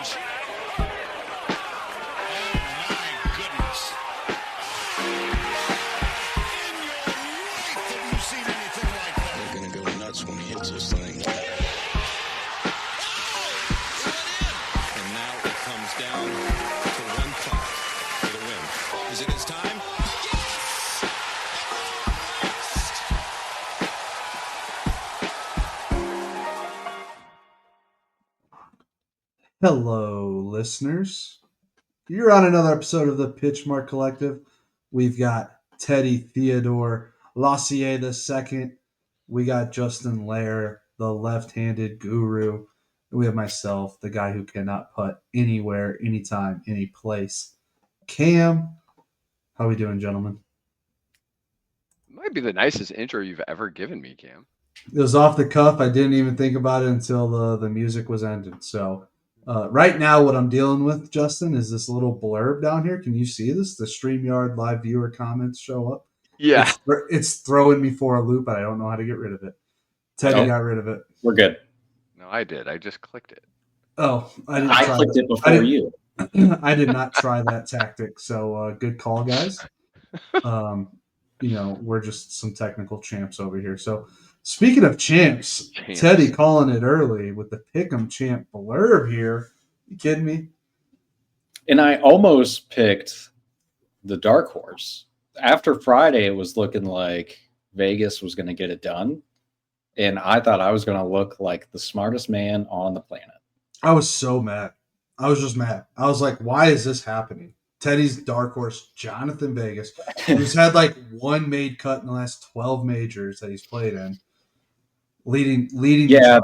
range. Oh, my goodness. In your life, have you seen anything like that? They're going to go nuts when he hits this thing. And now it comes down to one putt for the win. Is it his time? Hello, listeners. You're on another episode of the Pitchmark Collective. We've got Teddy Theodore Lassier II. We got Justin Lair, the left-handed guru. And we have myself, the guy who cannot putt anywhere, anytime, any place. Cam, how we doing, gentlemen? Might be the nicest intro you've ever given me, Cam. It was off the cuff. I didn't even think about it until the music was ended. So right now what I'm dealing with, Justin, is this little blurb down here. Can you see this? The StreamYard live viewer comments show up. Yeah. It's throwing me for a loop, and I don't know how to get rid of it. Teddy got rid of it. We're good. No, I did. I just clicked it. Oh, I clicked it before you. I did not try that tactic. So good call, guys. We're just some technical champs over here. So speaking of champs, Teddy calling it early with the Pick'em Champ blurb here. You kidding me? And I almost picked the dark horse. After Friday, it was looking like Vegas was going to get it done. And I thought I was going to look like the smartest man on the planet. I was so mad. I was just mad. I was like, why is this happening? Teddy's dark horse, Jonathan Vegas, who's had like one made cut in the last 12 majors that he's played in. Leading. Yeah,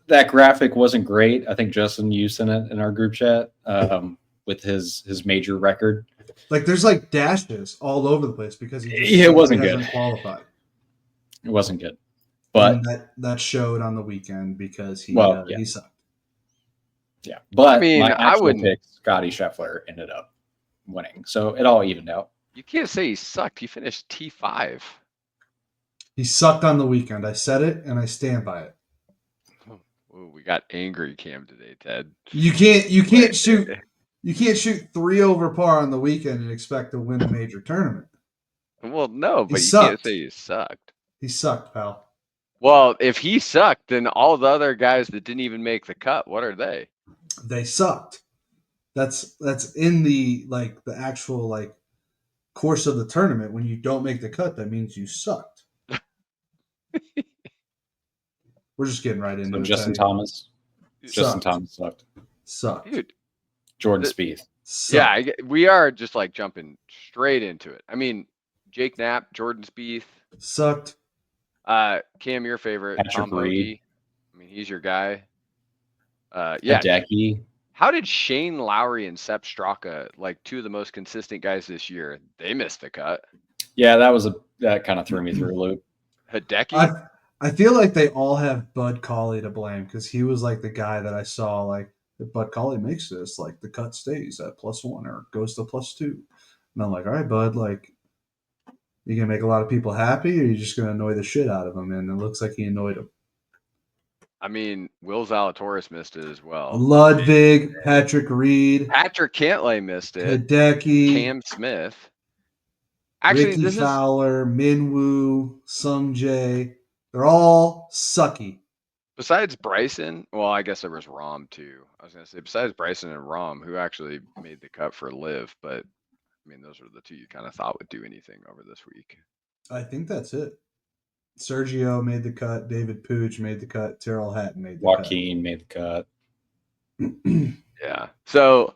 that graphic wasn't great. I think Justin used it in our group chat with his major record. Like there's like dashes all over the place because it wasn't good. Qualified. It wasn't good, but and that showed on the weekend because he sucked. Yeah, but I mean, I wouldn't pick Scottie Scheffler ended up winning, so it all evened out. You can't say he sucked. He finished T5. He sucked on the weekend. I said it, and I stand by it. Ooh, we got angry Cam today, Ted. You can't shoot 3 over par on the weekend and expect to win a major tournament. Well, no, but you can't say he sucked. He sucked, pal. Well, if he sucked, then all the other guys that didn't even make the cut, what are they? They sucked. That's in the actual course of the tournament. When you don't make the cut, that means you sucked. We're just getting right into it. Justin Thomas. Justin Thomas sucked. Dude. Jordan Spieth. Yeah, we are just jumping straight into it. I mean, Jake Knapp, Jordan Spieth. Sucked. Cam, your favorite. Patrick Tom Reed. I mean, he's your guy. Hideki. How did Shane Lowry and Sepp Straka, two of the most consistent guys this year, they missed the cut? Yeah, that kind of threw me through a loop. Hideki? I feel like they all have Bud Cauley to blame because he was the guy that I saw if Bud Cauley makes this, the cut stays at +1 or goes to +2. And I'm like, all right, Bud, you gonna make a lot of people happy, or you just gonna annoy the shit out of them? And it looks like he annoyed them. I mean, Will Zalatoris missed it as well. Ludwig, Patrick Reed, Patrick Cantlay missed it. Hideki, Cam Smith. Actually, Ricky Fowler, Minwoo, Sung Jae. They're all sucky. Besides Bryson, well, I guess there was Rahm too. I was gonna say besides Bryson and Rahm, who actually made the cut for Liv, but I mean, those are the two you kind of thought would do anything over this week. I think that's it. Sergio made the cut. David Pooch made the cut. Tyrrell Hatton made the Joaquin made the cut. Yeah. So,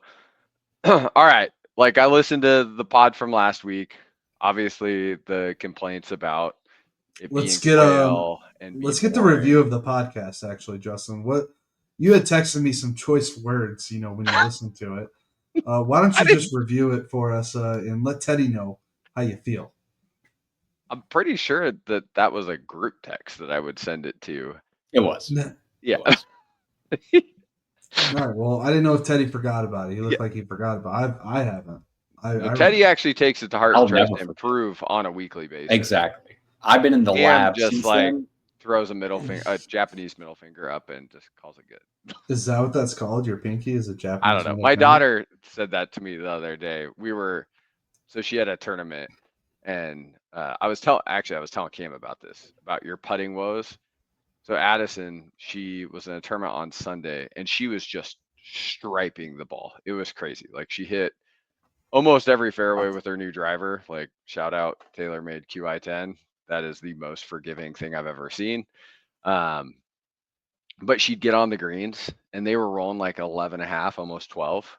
all right. I listened to the pod from last week. Obviously, the complaints about it let's being let's get the review of the podcast. Actually, Justin, what you had texted me some choice words. When you listened to it. Why don't you just review it for us and let Teddy know how you feel? I'm pretty sure that was a group text that I would send it to. It was. Yeah. It was. All right. Well, I didn't know if Teddy forgot about it. He looked like he forgot about it. I haven't. Teddy actually takes it to heart and tries to improve on a weekly basis. Exactly. I've been in the lab just since then. throws a Japanese middle finger up and just calls it good. Is that what that's called? Your pinky is a Japanese? I don't know. middle My finger? daughter said that to me the other day. So she had a tournament, and I was telling Cam about this, about your putting woes. So Addison, she was in a tournament on Sunday, and she was just striping the ball. It was crazy. Like, she hit almost every fairway with her new driver. Like, shout out TaylorMade QI10. That is the most forgiving thing I've ever seen. But she'd get on the greens, and they were rolling like 11.5, almost 12,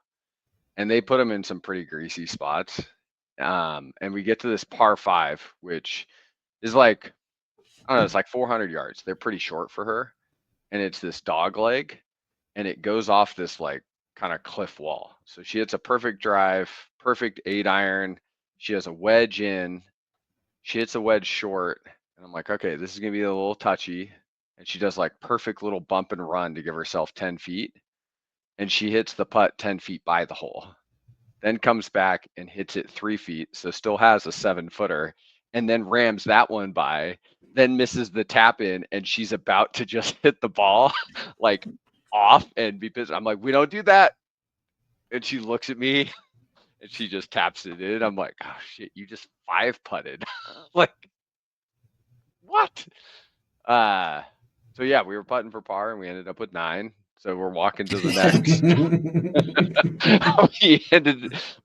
and they put them in some pretty greasy spots. And we get to this par 5, which is like, I don't know, it's like 400 yards. They're pretty short for her, and it's this dog leg, and it goes off this like kind of cliff wall. So she hits a perfect drive, perfect 8-iron. She has a wedge in. She hits a wedge short, and I'm like, okay, this is gonna be a little touchy. And she does like perfect little bump and run to give herself 10 feet, and she hits the putt 10 feet by the hole. Then comes back and hits it 3 feet, so still has a 7-footer, and then rams that one by, then misses the tap in, and she's about to just hit the ball like off and be pissed. I'm like, we don't do that. And she looks at me and she just taps it in. I'm like, oh shit, you just 5-putted. Like, what? So yeah, we were putting for par, and we ended up with 9. So we're walking to the next.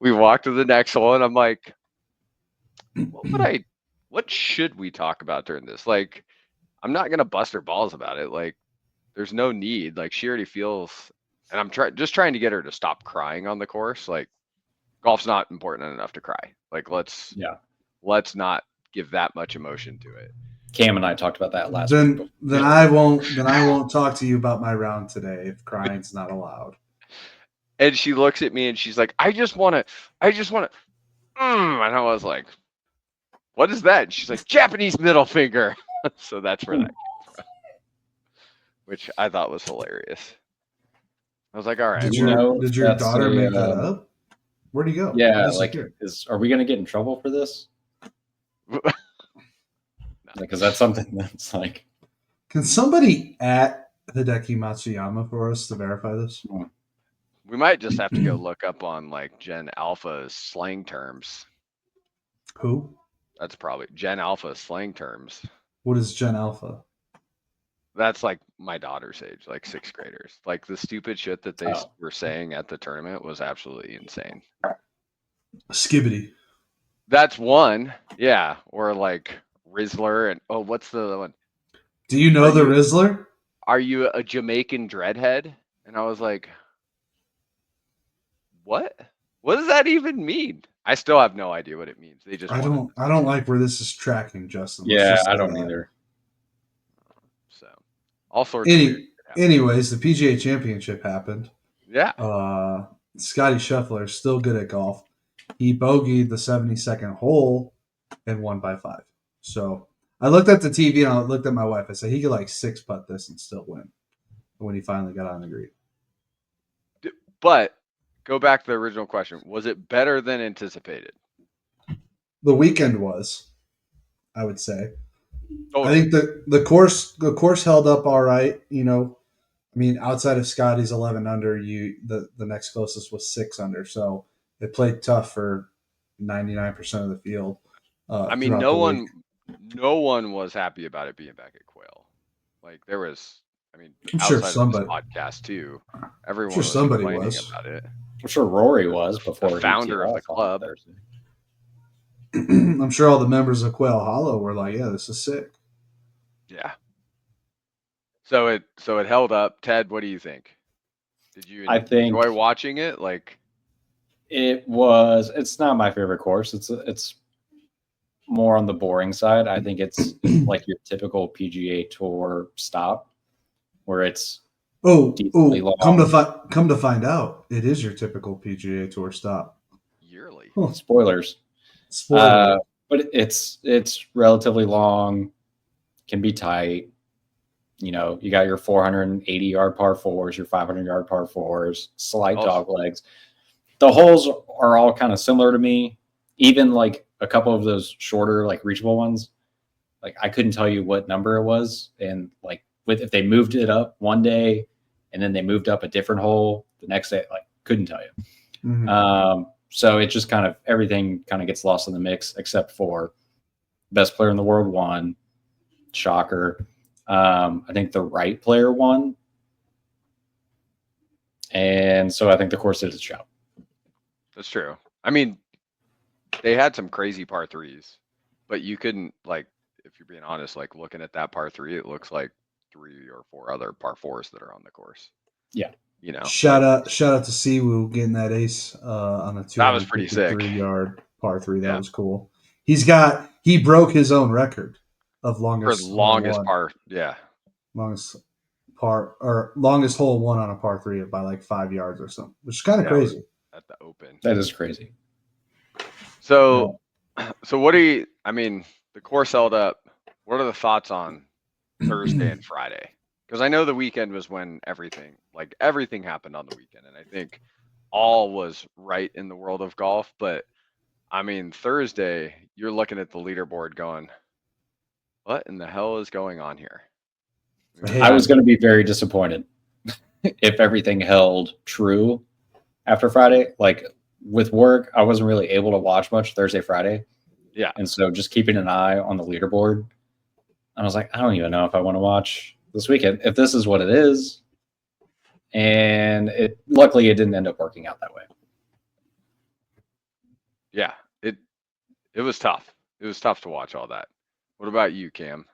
We walked to the next hole, and I'm like, what should we talk about during this? Like, I'm not gonna bust her balls about it. Like, there's no need. Like, she already feels, and I'm just trying to get her to stop crying on the course. Like, golf's not important enough to cry. Like, let's not give that much emotion to it. Cam and I talked about that last week. Then I won't talk to you about my round today if crying's not allowed. And she looks at me and she's like, I just want to. And I was like, what is that? And she's like, Japanese middle finger. So that's where that came from, which I thought was hilarious. I was like, all right. Did your daughter make that up? Where'd he go? Yeah, like, are we gonna get in trouble for this? Because that's something that's like. Can somebody at Hideki Matsuyama for us to verify this? We might just have to go look up on like Gen Alpha's slang terms. Who? That's probably Gen Alpha slang terms. What is Gen Alpha? That's like my daughter's age, like 6th graders. Like, the stupid shit that they were saying at the tournament was absolutely insane. Skibbity. That's one. Yeah. Or like Rizzler and what's the other one? Do you know the Rizzler? Are you a Jamaican dreadhead? And I was like, what? What does that even mean? I still have no idea what it means. They just I don't like where this is tracking, Justin. Yeah, I don't either. So all sorts anyways, the PGA Championship happened. Yeah. Scottie Scheffler is still good at golf. He bogeyed the 72nd hole and won by 5. So I looked at the TV and I looked at my wife. I said he could like 6-putt this and still win when he finally got on the green. But go back to the original question. Was it better than anticipated? The weekend was, I would say. Oh, I think the course held up all right. You know, I mean, outside of Scotty's 11 under, the next closest was 6 under. So it played tough for 99% of the field. I mean, no one was happy about it being back at Quail. Like, there was, I mean, I'm sure outside somebody, of this podcast too, everyone sure was somebody complaining was about it. I'm sure Rory was before The founder of the club. I'm sure all the members of Quail Hollow were like, "Yeah, this is sick." Yeah. So it held up. Ted, what do you think? Did you enjoy watching it? Like, it's not my favorite course. It's more on the boring side. I think it's like your typical PGA Tour stop, where it's long. Come to find out, it is your typical PGA Tour stop. Yearly. Spoilers. But it's relatively long, can be tight. You know, you got your 480-yard par 4s, your 500-yard par 4s, slight dog legs. The holes are all kind of similar to me. Even like a couple of those shorter, like reachable ones, Like I couldn't tell you what number it was, and like if they moved it up one day, and then they moved up a different hole the next day, like couldn't tell you. Mhm. So it just kind of everything kind of gets lost in the mix, except for best player in the world won. Shocker. I think the right player won. And so I think the course did its job. That's true. I mean, they had some crazy par threes, but you couldn't, like, if you're being honest, like looking at that par three, it looks like 3 or 4 other par fours that are on the course. Yeah. You know, Shout like, out to Siwoo getting that ace on a that was pretty sick. 253-yard par three. That Yeah. was cool. He broke his own record of For longest the longest hole-in-one. par. Yeah. Longest hole one on a par three by like 5 yards or something, which is kind of Yeah, crazy. At the Open. That is crazy. So, so what do you, I mean, the course held up. What are the thoughts on Thursday and Friday? Because I know the weekend was when everything happened on the weekend. And I think all was right in the world of golf. But I mean, Thursday, you're looking at the leaderboard going, what in the hell is going on here? I was going to be very disappointed if everything held true after Friday. Like with work, I wasn't really able to watch much Thursday, Friday. Yeah. And so just keeping an eye on the leaderboard, I was like, I don't even know if I want to watch this weekend, if this is what it is. And luckily it didn't end up working out that way. Yeah, it was tough. It was tough to watch all that. What about you, Cam?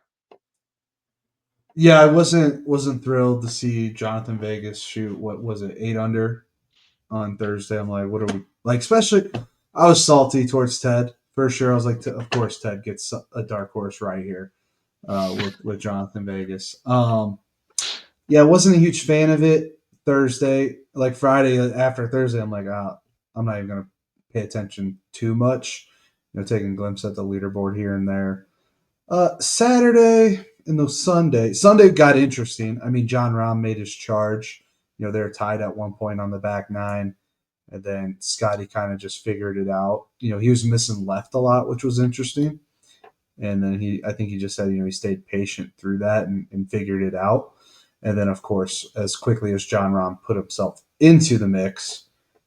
Yeah, I wasn't thrilled to see Jonathan Vegas shoot, what was it, 8 under on Thursday. I'm like, what are we like? Especially, I was salty towards Ted for sure. I was like, of course Ted gets a dark horse right here with Jonathan Vegas. Yeah, I wasn't a huge fan of it Thursday. Like Friday after Thursday, I'm like, I'm not even gonna pay attention too much. Taking a glimpse at the leaderboard here and there. Saturday and the Sunday got interesting. I mean, John Rahm made his charge. They're tied at one point on the back nine, and then Scottie kind of just figured it out. He was missing left a lot, which was interesting. And then I think he just said, he stayed patient through that and figured it out. And then, of course, as quickly as John Rahm put himself into the mix,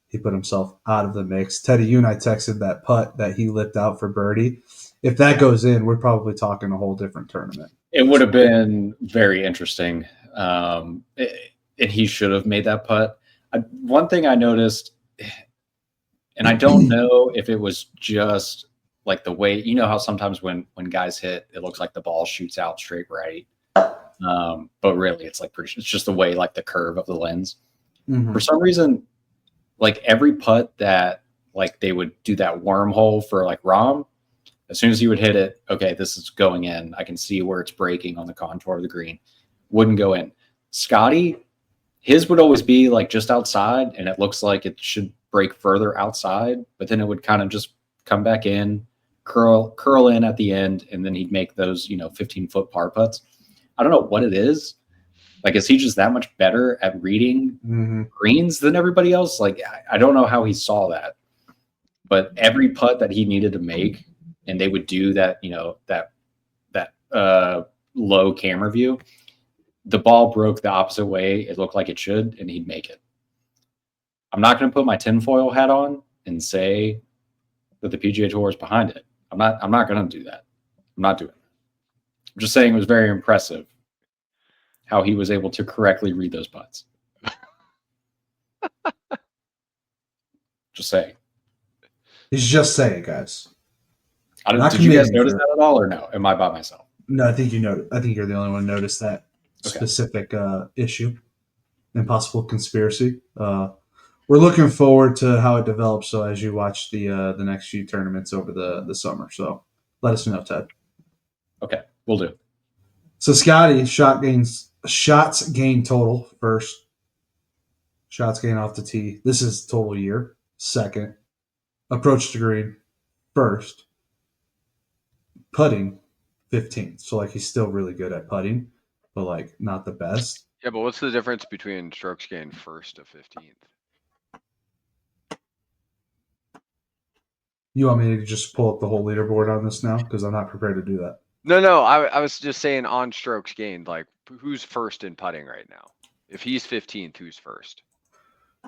he put himself out of the mix. Teddy, you and I texted that putt that he lipped out for birdie. If that goes in, we're probably talking a whole different tournament. It would have been very interesting. And he should have made that putt. One thing I noticed, and I don't know if it was just like the way, how sometimes when guys hit, it looks like the ball shoots out straight right. But really it's it's just the way, like the curve of the lens. Mm-hmm. For some reason, like every putt that like they would do that wormhole for like Rahm, as soon as he would hit it, okay, this is going in. I can see where it's breaking on the contour of the green. Wouldn't go in. Scottie, his would always be like just outside, and it looks like it should break further outside, but then it would kind of just come back in, curl in at the end, and then he'd make those 15-foot par putts. I don't know what it is. Like, is he just that much better at reading greens than everybody else? Like, I don't know how he saw that, but every putt that he needed to make, and they would do that, that low camera view, the ball broke the opposite way. It looked like it should, and he'd make it. I'm not going to put my tinfoil hat on and say that the PGA Tour is behind it. I'm not going to do that. I'm not doing it. I'm just saying it was very impressive how he was able to correctly read those putts. Just saying. He's just saying, guys. Did you guys notice that at all, or no? Am I by myself? No, I think you know. I think you're the only one who noticed that specific issue and possible conspiracy. We're looking forward to how it develops. So as you watch the next few tournaments over the summer, so let us know, Ted. Okay, we'll do. So Scottie, shots gained total first. Shots gained off the tee. This is total year. Second. Approach to green. First. Putting 15th. So he's still really good at putting, but not the best. Yeah, but what's the difference between strokes gained first to 15th? You want me to just pull up the whole leaderboard on this now? Because I'm not prepared to do that. No. I was just saying on strokes gained. Like, who's first in putting right now? If he's 15th, who's first?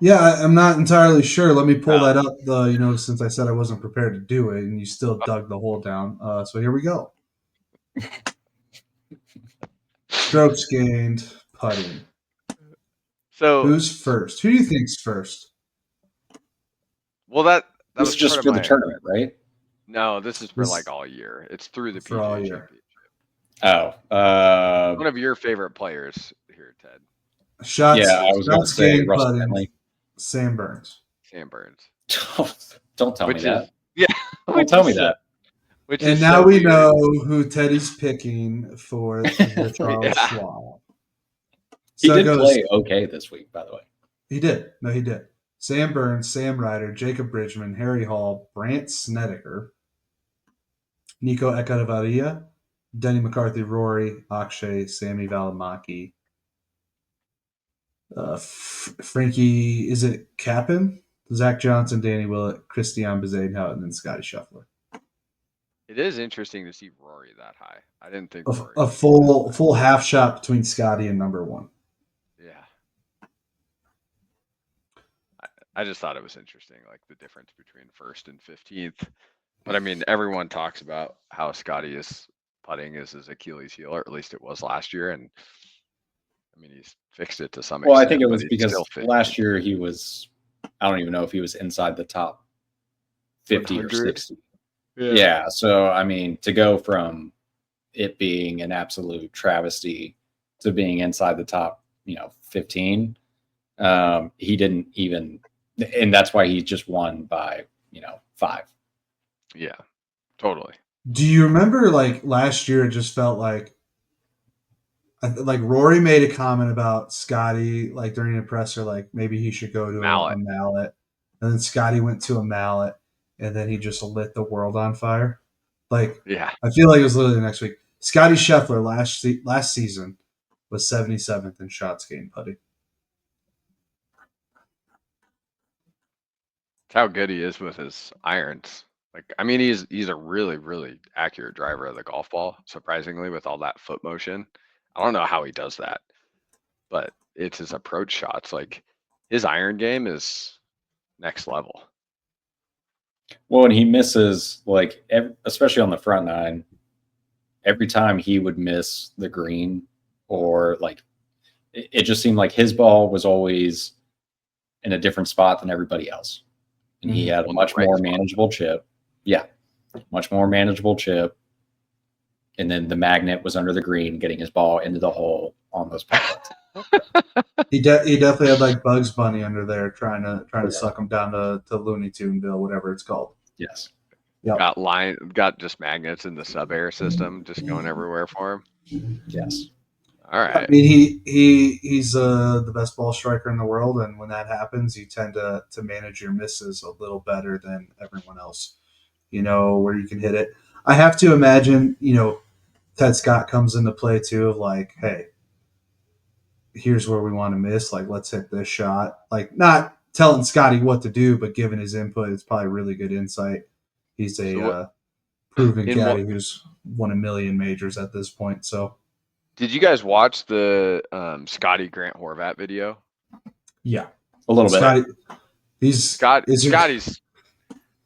Yeah, I'm not entirely sure. Let me pull Oh. that up. Since I said I wasn't prepared to do it, and you still dug the hole down. So here we go. Strokes gained, putting. So, Who's first? Who do you think's first? well, that This was is just part for of the my. tournament, right? No, this is for This- like all year. It's through the For all PGA year. Championship. Oh, One of your favorite players here, Ted. Shots. yeah, I was going to Shots say gained, Russell putting. Henley. Sam Burns. Sam Burns. Don't tell me that. Yeah. Don't tell me that. Which And is now so we weird. know who Teddy's picking for the Charles Yeah. Schwab. He So it did goes- play okay this week, by the way. He did. No, he did. Sam Burns, Sam Ryder, Jacob Bridgman, Harry Hall, Brant Snedeker, Nico Ekatevaria, Denny McCarthy, Rory, Akshay, Sammy Valimaki, Frankie, is it Capin? Zach Johnson, Danny Willett, Christian Bezadenhout, and then Scottie Scheffler. It is interesting to see Rory that high. I didn't think A, Rory a would be full that high. full half shot between Scotty and number one. Yeah. I just thought it was interesting, like the difference between first and 15th. But I mean, everyone talks about how Scotty is putting is his Achilles heel, or at least it was last year. And I mean, he's fixed it to some extent. Well, I think it but was he's because still 15th. last year he was, I don't even know if he was inside the top 50 or 100. 60. Yeah. So, I mean, to go from it being an absolute travesty to being inside the top, 15, he didn't even, and that's why he just won by, 5. Yeah, totally. Do you remember like last year? It just felt like Rory made a comment about Scotty like during a presser, like maybe he should go to a mallet, and then Scotty went to a mallet, and then he just lit the world on fire. Like, Yeah. I feel like it was literally the next week. Scottie Scheffler last season was 77th in shots gained putting. That's how good he is with his irons. Like, I mean, he's a really, really accurate driver of the golf ball, surprisingly, with all that foot motion. I don't know how he does that, but it's his approach shots. Like, his iron game is next level. Well, and he misses, like, especially on the front nine, every time he would miss the green, or like, it just seemed like his ball was always in a different spot than everybody else. And he had a much more manageable chip. Yeah, much more manageable chip. And then the magnet was under the green, getting his ball into the hole on those pallets. He definitely had like Bugs Bunny under there trying to suck him down to Looney Tuneville, whatever it's called. Yes. Yep. Got just magnets in the sub air system, just going everywhere for him. Yes. All right. I mean, he's the best ball striker in the world, and when that happens, you tend to manage your misses a little better than everyone else. Where you can hit it. I have to imagine, Ted Scott comes into play too, of like, hey, here's where we want to miss. Like, let's hit this shot. Like, not telling Scotty what to do, but giving his input. It's probably really good insight. He's a proven caddy who's won a million majors at this point. So, did you guys watch the Scotty Grant Horvat video? yeah, a little bit. Scotty's.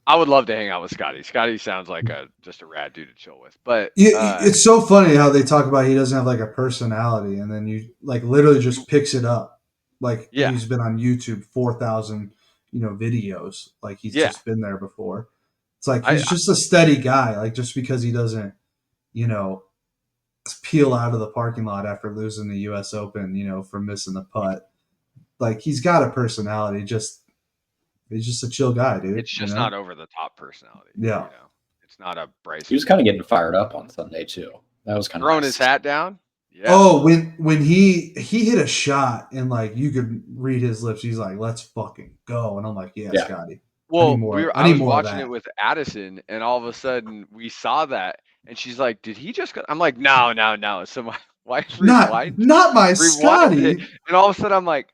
I would love to hang out with Scotty. Scotty sounds like just a rad dude to chill with. But it's so funny how they talk about he doesn't have like a personality, and then you like literally just picks it up. Like, he's been on YouTube 4,000 videos. Like, he's just been there before. It's like he's just a steady guy. Like, just because he doesn't peel out of the parking lot after losing the U.S. Open, for missing the putt. Like, he's got a personality. He's just a chill guy, dude. It's just not over the top personality. Yeah. It's not a Bryce. He was kind of getting fired up on Sunday too. That was kind of throwing his hat down. Yeah. Oh, when he hit a shot and like you could read his lips, he's like, "Let's fucking go," and I'm like, "Yeah, Scotty." Well, I was watching it with Addison, and all of a sudden we saw that, and she's like, "Did he just go?" I'm like, "No." So why not my Scotty. And all of a sudden I'm like,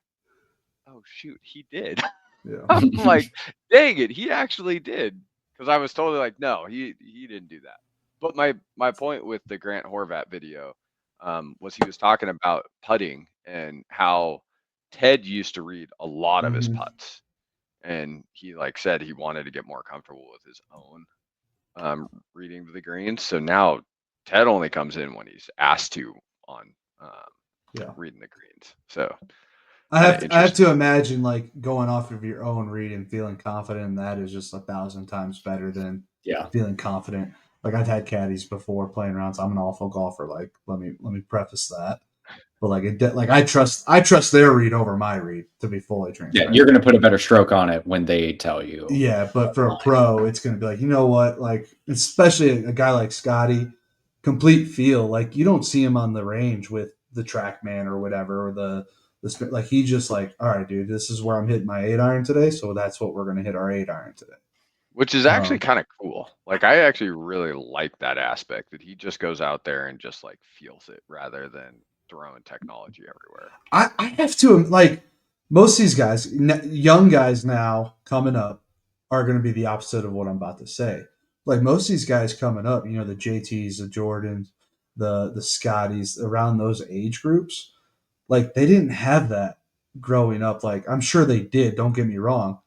"Oh shoot, he did." Yeah. I'm like, "Dang it, he actually did." Because I was totally like, "No, he didn't do that." But my point with the Grant Horvat video was he was talking about putting and how Ted used to read a lot of his Mhm. putts, and he like said he wanted to get more comfortable with his own reading the greens. So now Ted only comes in when he's asked to on Yeah. reading the greens. So I kind of have to interesting. imagine like going off of your own read and feeling confident in that is just 1,000 times better than Yeah. feeling confident. Like I've had caddies before playing around, so I'm an awful golfer. Like let me preface that. But like I trust their read over my read to be fully Yeah, transparent. you're going to put a better stroke on it when they tell you. Yeah, but for a pro, it's going to be like, you know what? Like, especially a guy like Scottie, complete feel. Like, you don't see him on the range with the TrackMan or whatever, or like, he just like, all right, dude, this is where I'm hitting my 8-iron today. So that's what we're going to hit our 8-iron today. Which is actually Um, kind of cool. Like I actually really like that aspect that he just goes out there and just like feels it rather than throwing technology everywhere. I have to, like, most of these guys, young guys now coming up, are going to be the opposite of what I'm about to say. Like, most of these guys coming up, the JTs, the Jordans, the Scotties, around those age groups, like, they didn't have that growing up. Like, I'm sure they did, don't get me wrong.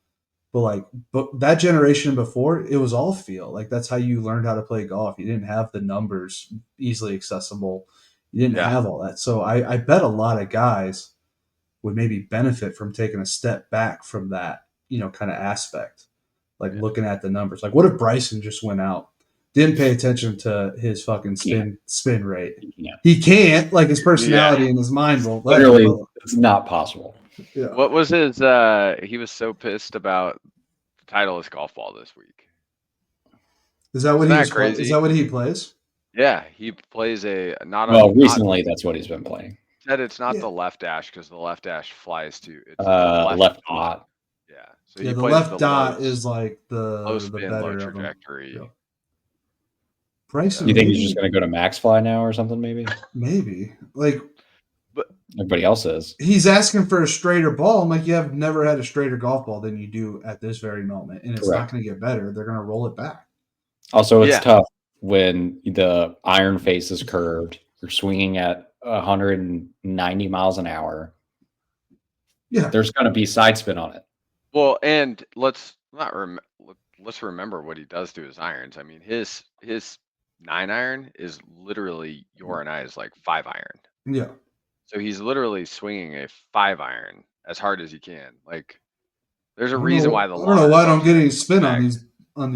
But that generation before, it was all feel. Like, that's how you learned how to play golf. You didn't have the numbers easily accessible. You didn't Yeah. have all that. So I bet a lot of guys would maybe benefit from taking a step back from that, kind of aspect. Like Yeah. looking at the numbers. Like, what if Bryson just went out, didn't pay attention to his fucking Can't. spin rate? Yeah. He can't. Like, his personality Yeah. and his mind won't let him. Literally, it's not possible. Yeah. What was his he was so pissed about the Titleist golf ball this week. Is that what Isn't he that was? Is crazy? that what he plays? Yeah, he plays a Well, not recently, that's what he's been playing. said it's not Yeah. the left dash because the left dash flies to it's the left Left dot. dot. Yeah. So Yeah, he the plays left the dot is like low the spin, low better of them. trajectory. Yeah. Bryson, You So think he's just maybe, going to go to max fly now or something? Maybe like, but everybody else is. he's asking for a straighter ball. I'm like, you have never had a straighter golf ball than you do at this very moment, and it's not Correct. going to get better. They're going to roll it back. Also, it's Yeah. tough when the iron face is curved. You're swinging at 190 miles an hour. Yeah, There's going to be side spin on it. well, and let's remember what he does to his irons. I mean, his 9-iron is literally your and I's like 5-iron. yeah. So he's literally swinging a 5-iron as hard as he can. Like, there's a I don't reason why know. the I don't know why I don't loft get any is spin on max.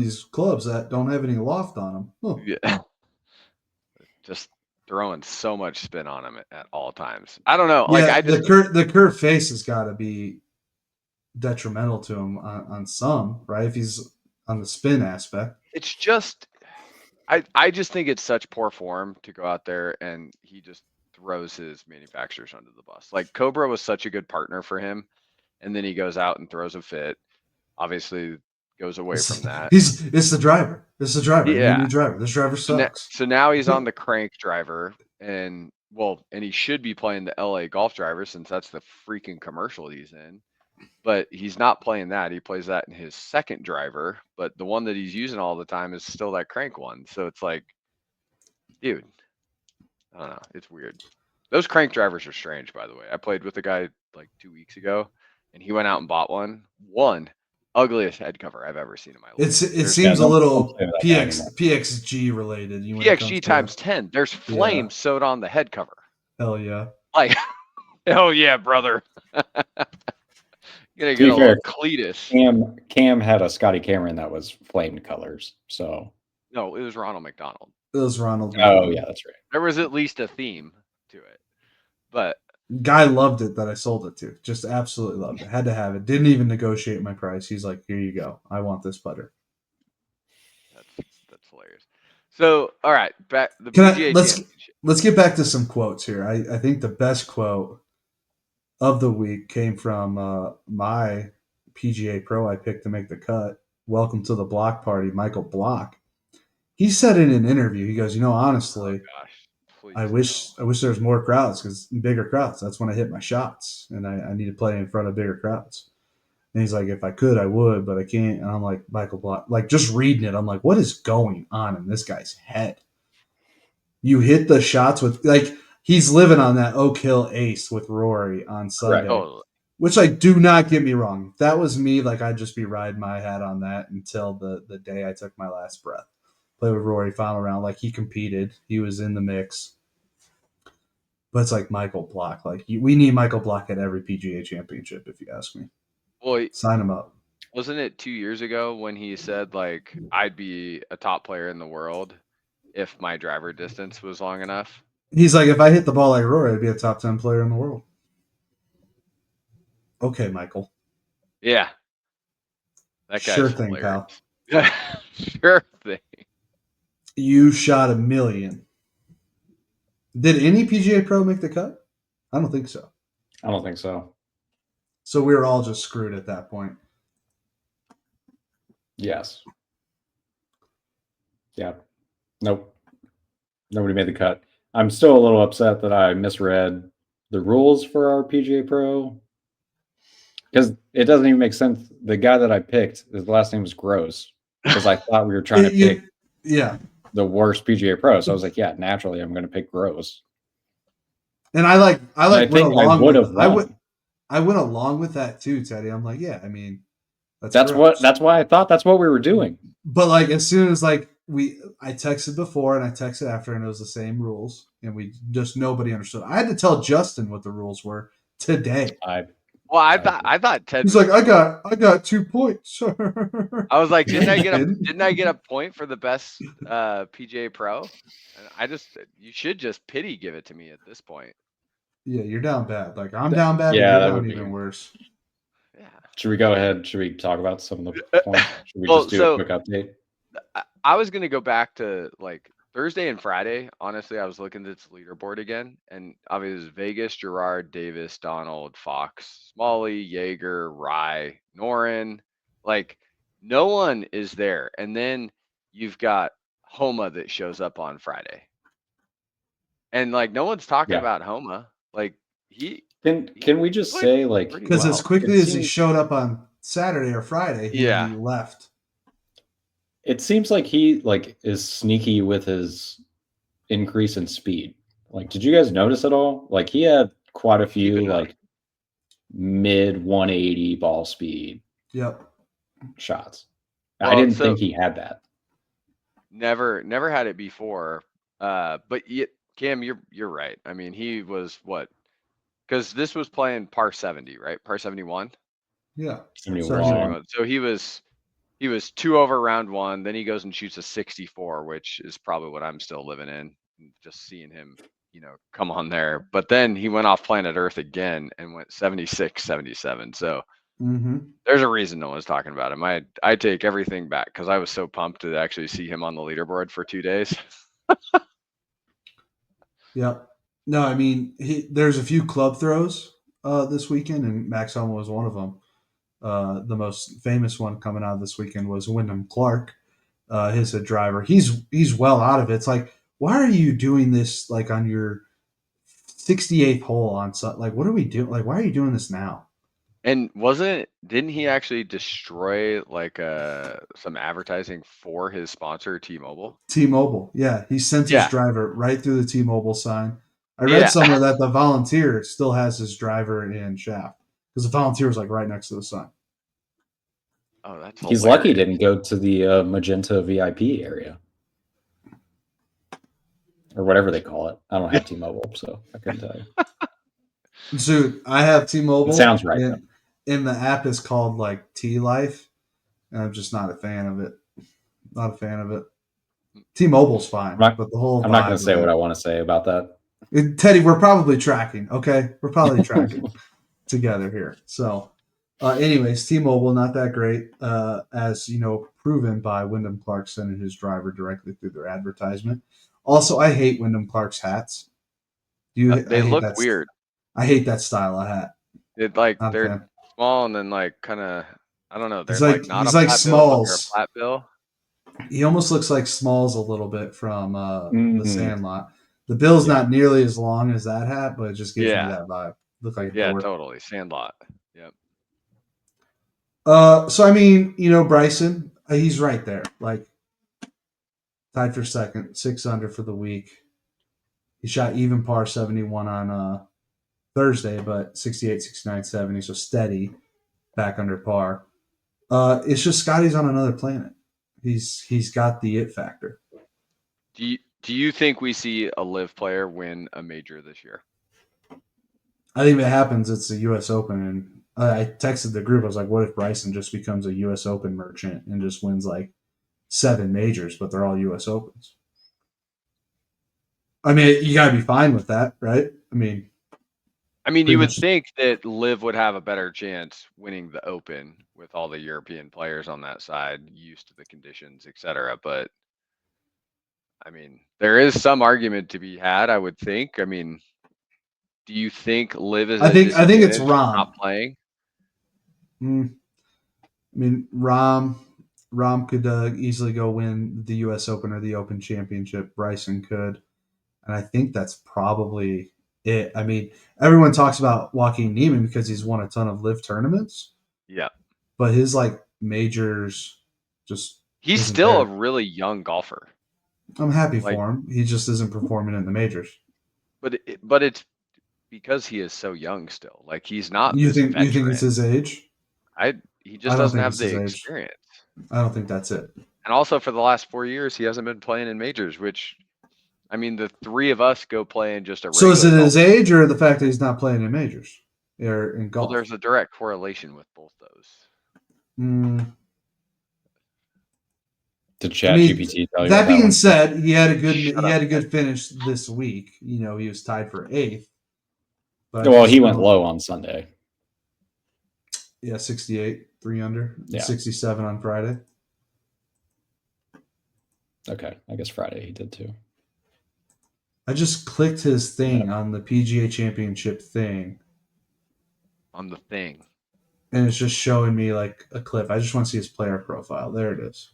these clubs that don't have any loft on them. Huh. Yeah. Just throwing so much spin on him at all times. I don't know. Like Yeah, I just the curved face has got to be detrimental to him on some, right? If he's on the spin aspect. it's just I just think it's such poor form to go out there and he just throws his manufacturers under the bus. Like Cobra was such a good partner for him, and then he goes out and throws a fit. Obviously goes away from that. It's the driver. It's the driver. I need a Yeah. new driver. This driver sucks. So now he's on the crank driver and he should be playing the LA golf driver since that's the freaking commercial he's in. But he's not playing that. He plays that in his second driver, but the one that he's using all the time is still that crank one. So it's like, dude, I don't know. It's weird. Those crank drivers are strange, by the way. I played with a guy like 2 weeks ago, and he went out and bought one. Ugliest head cover I've ever seen in my life. It seems a don't little play with that guy anymore. PXG related. When it comes PXG to times 10. There's flames sewed on the head cover. hell yeah. Like, hell yeah, brother. Gonna To be get a fair, little Cletus. Cam had a Scotty Cameron that was flamed colors. So No, it was Ronald McDonald. It was Ronald. oh yeah, that's right. There was at least a theme to it. But Guy loved it that I sold it to. Just absolutely loved it. Had to have it. Didn't even negotiate my price. He's like, here you go. I want this putter. that's hilarious. So, all right, back the Can I- PGA let's- Championship. Let's get back to some quotes here. I think the best quote of the week came from my PGA pro I picked to make the cut. Welcome to the block party, Michael Block. He said in an interview, he goes, honestly, Gosh, please. I wish there was more crowds, because bigger crowds. That's when I hit my shots, and I need to play in front of bigger crowds. And he's like, if I could, I would, but I can't. And I'm like, Michael Block, like, just reading it, I'm like, what is going on in this guy's head? You hit the shots with like he's living on that Oak Hill ace with Rory on Sunday. Totally. Which, like, do not get me wrong. If that was me, like, I'd just be riding my hat on that until the day I took my last breath. Play with Rory final round. Like, he competed. He was in the mix. But it's like Michael Block. Like, we need Michael Block at every PGA championship, if you ask me. Well, Sign him up. wasn't it 2 years ago when he said, like, I'd be a top player in the world if my driver distance was long enough? He's like, if I hit the ball like Rory, I'd be a top 10 player in the world. Okay, Michael. Yeah. That guy's Sure thing, hilarious. pal. Sure thing. You shot $1 million. Did any PGA Pro make the cut? I don't think so. I don't think so. So we were all just screwed at that point. Yes. Yeah. Nope. Nobody made the cut. I'm still a little upset that I misread the rules for our PGA Pro because it doesn't even make sense. The guy that I picked, his last name was Gross because I thought we were trying to pick the worst PGA Pro. So I was like, yeah, naturally, I'm going to pick Gross. And I went along with that too, Teddy. I'm like, yeah, I mean, that's why I thought that's what we were doing. But like as soon as like I texted before and I texted after, and it was the same rules, and nobody understood. I had to tell Justin what the rules were today. I thought Ted. He's like, I got 2 points. I was like, didn't I get a point for the best PGA Pro? And you should just pity give it to me at this point. Yeah, you're down bad. Like I'm down bad. Yeah, but you're down even worse. Yeah. Should we go ahead? Should we talk about some of the points? Should we just do a quick update? I was gonna go back to like Thursday and Friday. Honestly, I was looking at this leaderboard again, and obviously it was Vegas, Gerard, Davis, Donald, Fox, Smalley, Yeager, Rye, Norin. Like no one is there, and then you've got Homa that shows up on Friday, and like no one's talking about Homa. Like can we just say like because as quickly as he showed up on Saturday or Friday, he left. It seems like he is sneaky with his increase in speed. Like, did you guys notice at all? Like, he had quite a few like mid 180 ball speed. Shots. I didn't think he had that. Never had it before. But Cam, you're right. I mean, he was what? Because this was playing par 70, right? Par 71. Yeah. 71. So he was 2 over round 1. Then he goes and shoots a 64, which is probably what I'm still living in. Just seeing him, come on there. But then he went off planet Earth again and went 76, 77. So there's a reason no one's talking about him. I take everything back because I was so pumped to actually see him on the leaderboard for 2 days. Yep. No, I mean, there's a few club throws this weekend, and Max Homa was one of them. The most famous one coming out this weekend was Wyndham Clark. His driver. He's well out of it. It's like, why are you doing this like on your 68th hole on like what are we doing? Like, why are you doing this now? And didn't he actually destroy like some advertising for his sponsor T-Mobile? T-Mobile, yeah. He sent his driver right through the T-Mobile sign. I read somewhere that the Volunteer still has his driver in shaft because the Volunteer was like right next to the sign. Oh, that's he's lucky he didn't go to the Magenta VIP area or whatever they call it. I don't have T-Mobile, so I couldn't tell you. So I have T-Mobile. It sounds right. And the app is called like T-Life, and I'm just not a fan of it. Not a fan of it. T-Mobile's fine, but the whole I'm not going to say what I want to say about that. Teddy, we're probably tracking, okay? We're probably tracking together here. So, anyways, T-Mobile, not that great, as, proven by Wyndham Clark sending his driver directly through their advertisement. Also, I hate Wyndham Clark's hats. They look weird. I hate that style of hat. They're small and then like kind of, I don't know. They're he's like Smalls. Flat bill. He almost looks like Smalls a little bit from the Sandlot. The bill's not nearly as long as that hat, but it just gives me that vibe. Look like totally Sandlot. Yep. So I mean, Bryson, he's right there, like tied for second, 6 under for the week. He shot even par 71 on Thursday, but 68, 69, 70, so steady back under par. It's just Scotty's on another planet. He's got the it factor. Do you think we see a live player win a major this year? I think if it happens, it's the U.S. Open, and I texted the group. I was like, "What if Bryson just becomes a U.S. Open merchant and just wins like 7 majors, but they're all U.S. Opens?" I mean, you gotta be fine with that, right? I mean, you would much, think that Liv would have a better chance winning the Open with all the European players on that side, used to the conditions, etc. But I mean, there is some argument to be had, I would think. I mean, do you think Liv is I a think it's disadvantage for Rom. not playing? I mean, Rom could easily go win the U.S. Open or the Open Championship. Bryson could, and I think that's probably it. I mean, everyone talks about Joaquin Niemann because he's won a ton of live tournaments, Yeah. but his like majors just He's isn't still a there. really young golfer. I'm happy Like, for him. He just isn't performing in the majors. but it's because he is so young still. Like, he's not You this think it's veteran. his age? He I just don't doesn't think have it's the his age. experience. I don't think that's it. And also for the last 4 years, he hasn't been playing in majors, which, I mean, the three of us go play in just a So is regular it golf. his age or the fact that he's not playing in majors or in Well, golf? there's a direct correlation with both those. Mm, Did I mean, ChatGPT tell you what that that being one? said, Shut he up, had a Ted. good finish this week. You know, he was tied for 8th. But I Well, just he went don't. low on Sunday. Yeah, 68, 3 under, Yeah. 67 on Friday. Okay, I guess Friday he did too. I just clicked his thing on the PGA Championship thing, On the thing. and it's just showing me like a clip. I just want to see his player profile. There it is.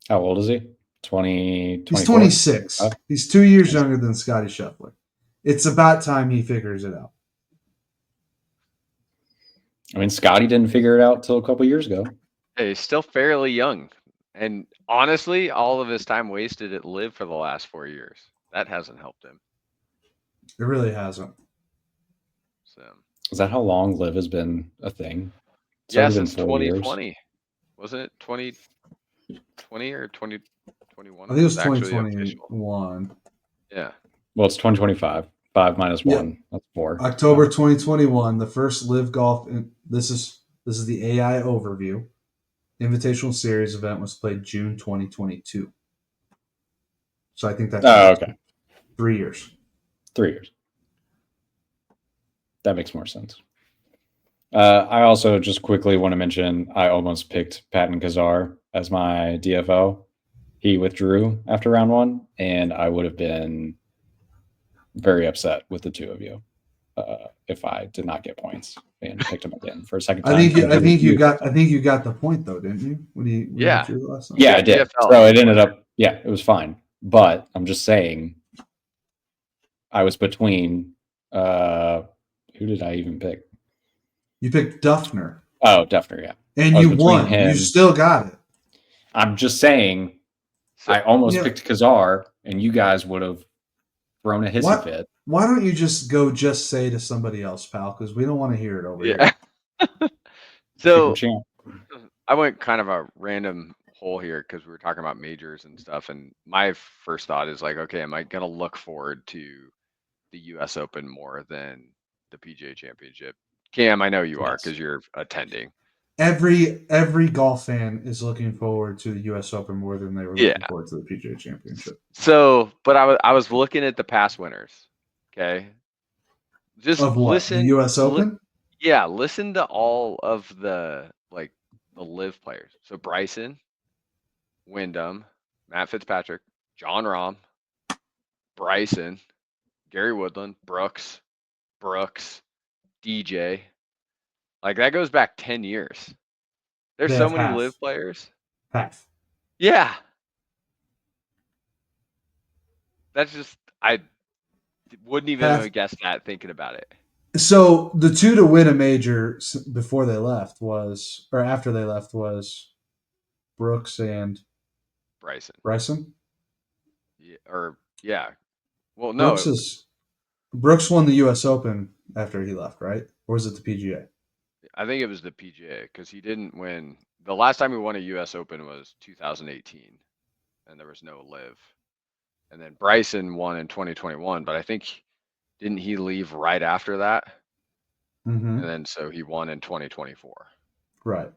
How old is he? 20, He's 24? 26. He's 2 years younger than Scottie Scheffler. It's about time he figures it out. I mean, Scotty didn't figure it out till a couple years ago. Hey, he's still fairly young. And honestly, all of his time wasted at Live for the last 4 years. That hasn't helped him. It really hasn't. So Is that how long Live has been a thing? It's yeah, already been since 4 years. 2020. Wasn't it 2020 or 2021? I think it was actually official. 2021. Yeah. Well, it's 2025. 5 minus 1. Yep. That's 4. October 2021, the first Live Golf. This is the AI overview. Invitational Series event was played June 2022. So I think that's okay. 3 years. 3 years. That makes more sense. I also just quickly want to mention I almost picked Patton Kazar as my DFO. He withdrew after round 1, and I would have been very upset with the two of you if I did not get points and picked him again for a second time. I think you got the point though, didn't you? When you withdrew the last time? Yeah, I did. DFL. So it ended up, it was fine. But I'm just saying, I was between. Who did I even pick? You picked Duffner. Oh, Duffner, yeah. And you won. You still got it. I'm just saying, I almost picked Kazar, and you guys would have thrown a hissy fit. Why don't you just say to somebody else, pal? Because we don't want to hear it over here. So I went kind of a random hole here because we were talking about majors and stuff. And my first thought is like, okay, am I going to look forward to the US Open more than the PGA Championship? Cam, I know you are because you're attending. Every golf fan is looking forward to the US Open more than they were looking forward to the PGA Championship. So, but I was looking at the past winners. Okay. Just of what? listen. The US Open? Yeah, listen to all of the live players. So Bryson, Wyndham, Matt Fitzpatrick, John Rahm, Bryson, Gary Woodland, Brooks, DJ. Like that goes back 10 years. There's so many live players. Half. Yeah. That's just, I wouldn't even have guessed that thinking about it. So the two to win a major before they left was, or after they left was Brooks and Bryson. Bryson? Yeah, or Yeah. Well, no, Brooks won the U.S. Open after he left, right? Or was it the PGA? I think it was the PGA because he didn't win. The last time he won a U.S. Open was 2018, and there was no live. And then Bryson won in 2021, but I think didn't he leave right after that? Mm-hmm. And then so he won in 2024. Right.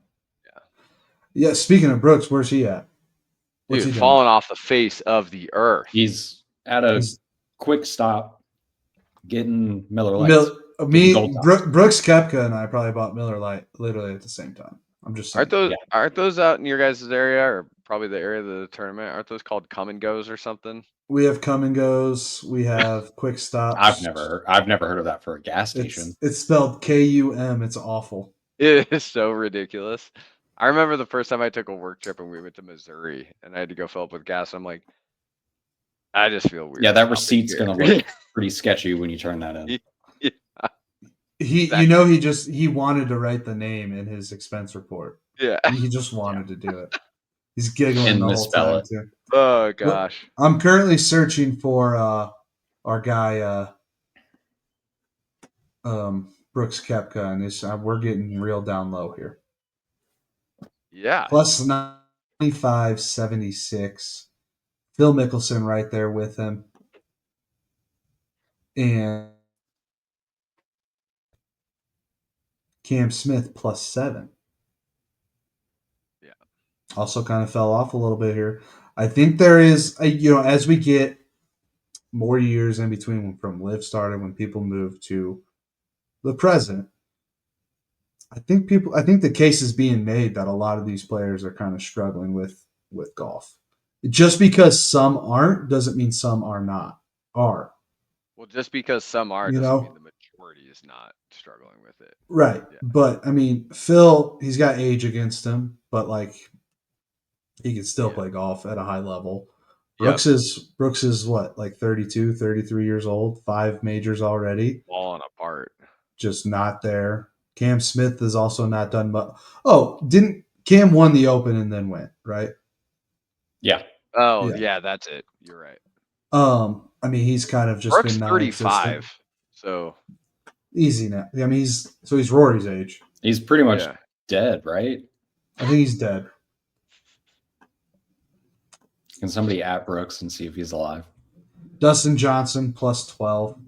Yeah. Yeah. Speaking of Brooks, where's he at? What's Dude, he doing? falling off the face of the earth. He's at a He's- quick stop getting Miller Lights. Brooks Koepka and I probably bought Miller Lite literally at the same time. I'm just saying. Aren't those out in your guys' area or probably the area of the tournament? Aren't those called come and goes or something? We have come and goes. We have quick stops. I've never heard of that for a gas station. It's spelled KUM. It's awful. It is so ridiculous. I remember the first time I took a work trip and we went to Missouri and I had to go fill up with gas. I'm like, I just feel weird. Yeah, that stopping receipt's here. gonna look pretty sketchy when you turn that in. He wanted to write the name in his expense report. Yeah. He just wanted to do it. He's giggling And the whole misspell time it. too. Oh gosh. I'm currently searching for our guy Brooks Koepka, and we're getting real down low here. Yeah. Plus 95.76. Phil Mickelson right there with him. And Cam Smith plus 7. Yeah. Also kind of fell off a little bit here. I think there is, as we get more years in between from Live started when people move to the present, I think the case is being made that a lot of these players are kind of struggling with golf. Just because some aren't doesn't mean some are not. Are. Well, just because some are You doesn't know? mean the majority is not struggling with it. Right. Yeah. But I mean, Phil, he's got age against him, but like he can still play golf at a high level. Yep. Brooks is what, like 32, 33 years old, 5 majors already, Falling apart. just not there. Cam Smith is also not done but didn't Cam won the Open and then went, right? Yeah. Oh, Yeah. yeah, that's it. You're right. I mean, he's kind of just Brooks been non-existent. 35. So Easy now. I mean, he's Rory's age. He's pretty much dead, right? I think he's dead. Can somebody at Brooks and see if he's alive? Dustin Johnson plus 12.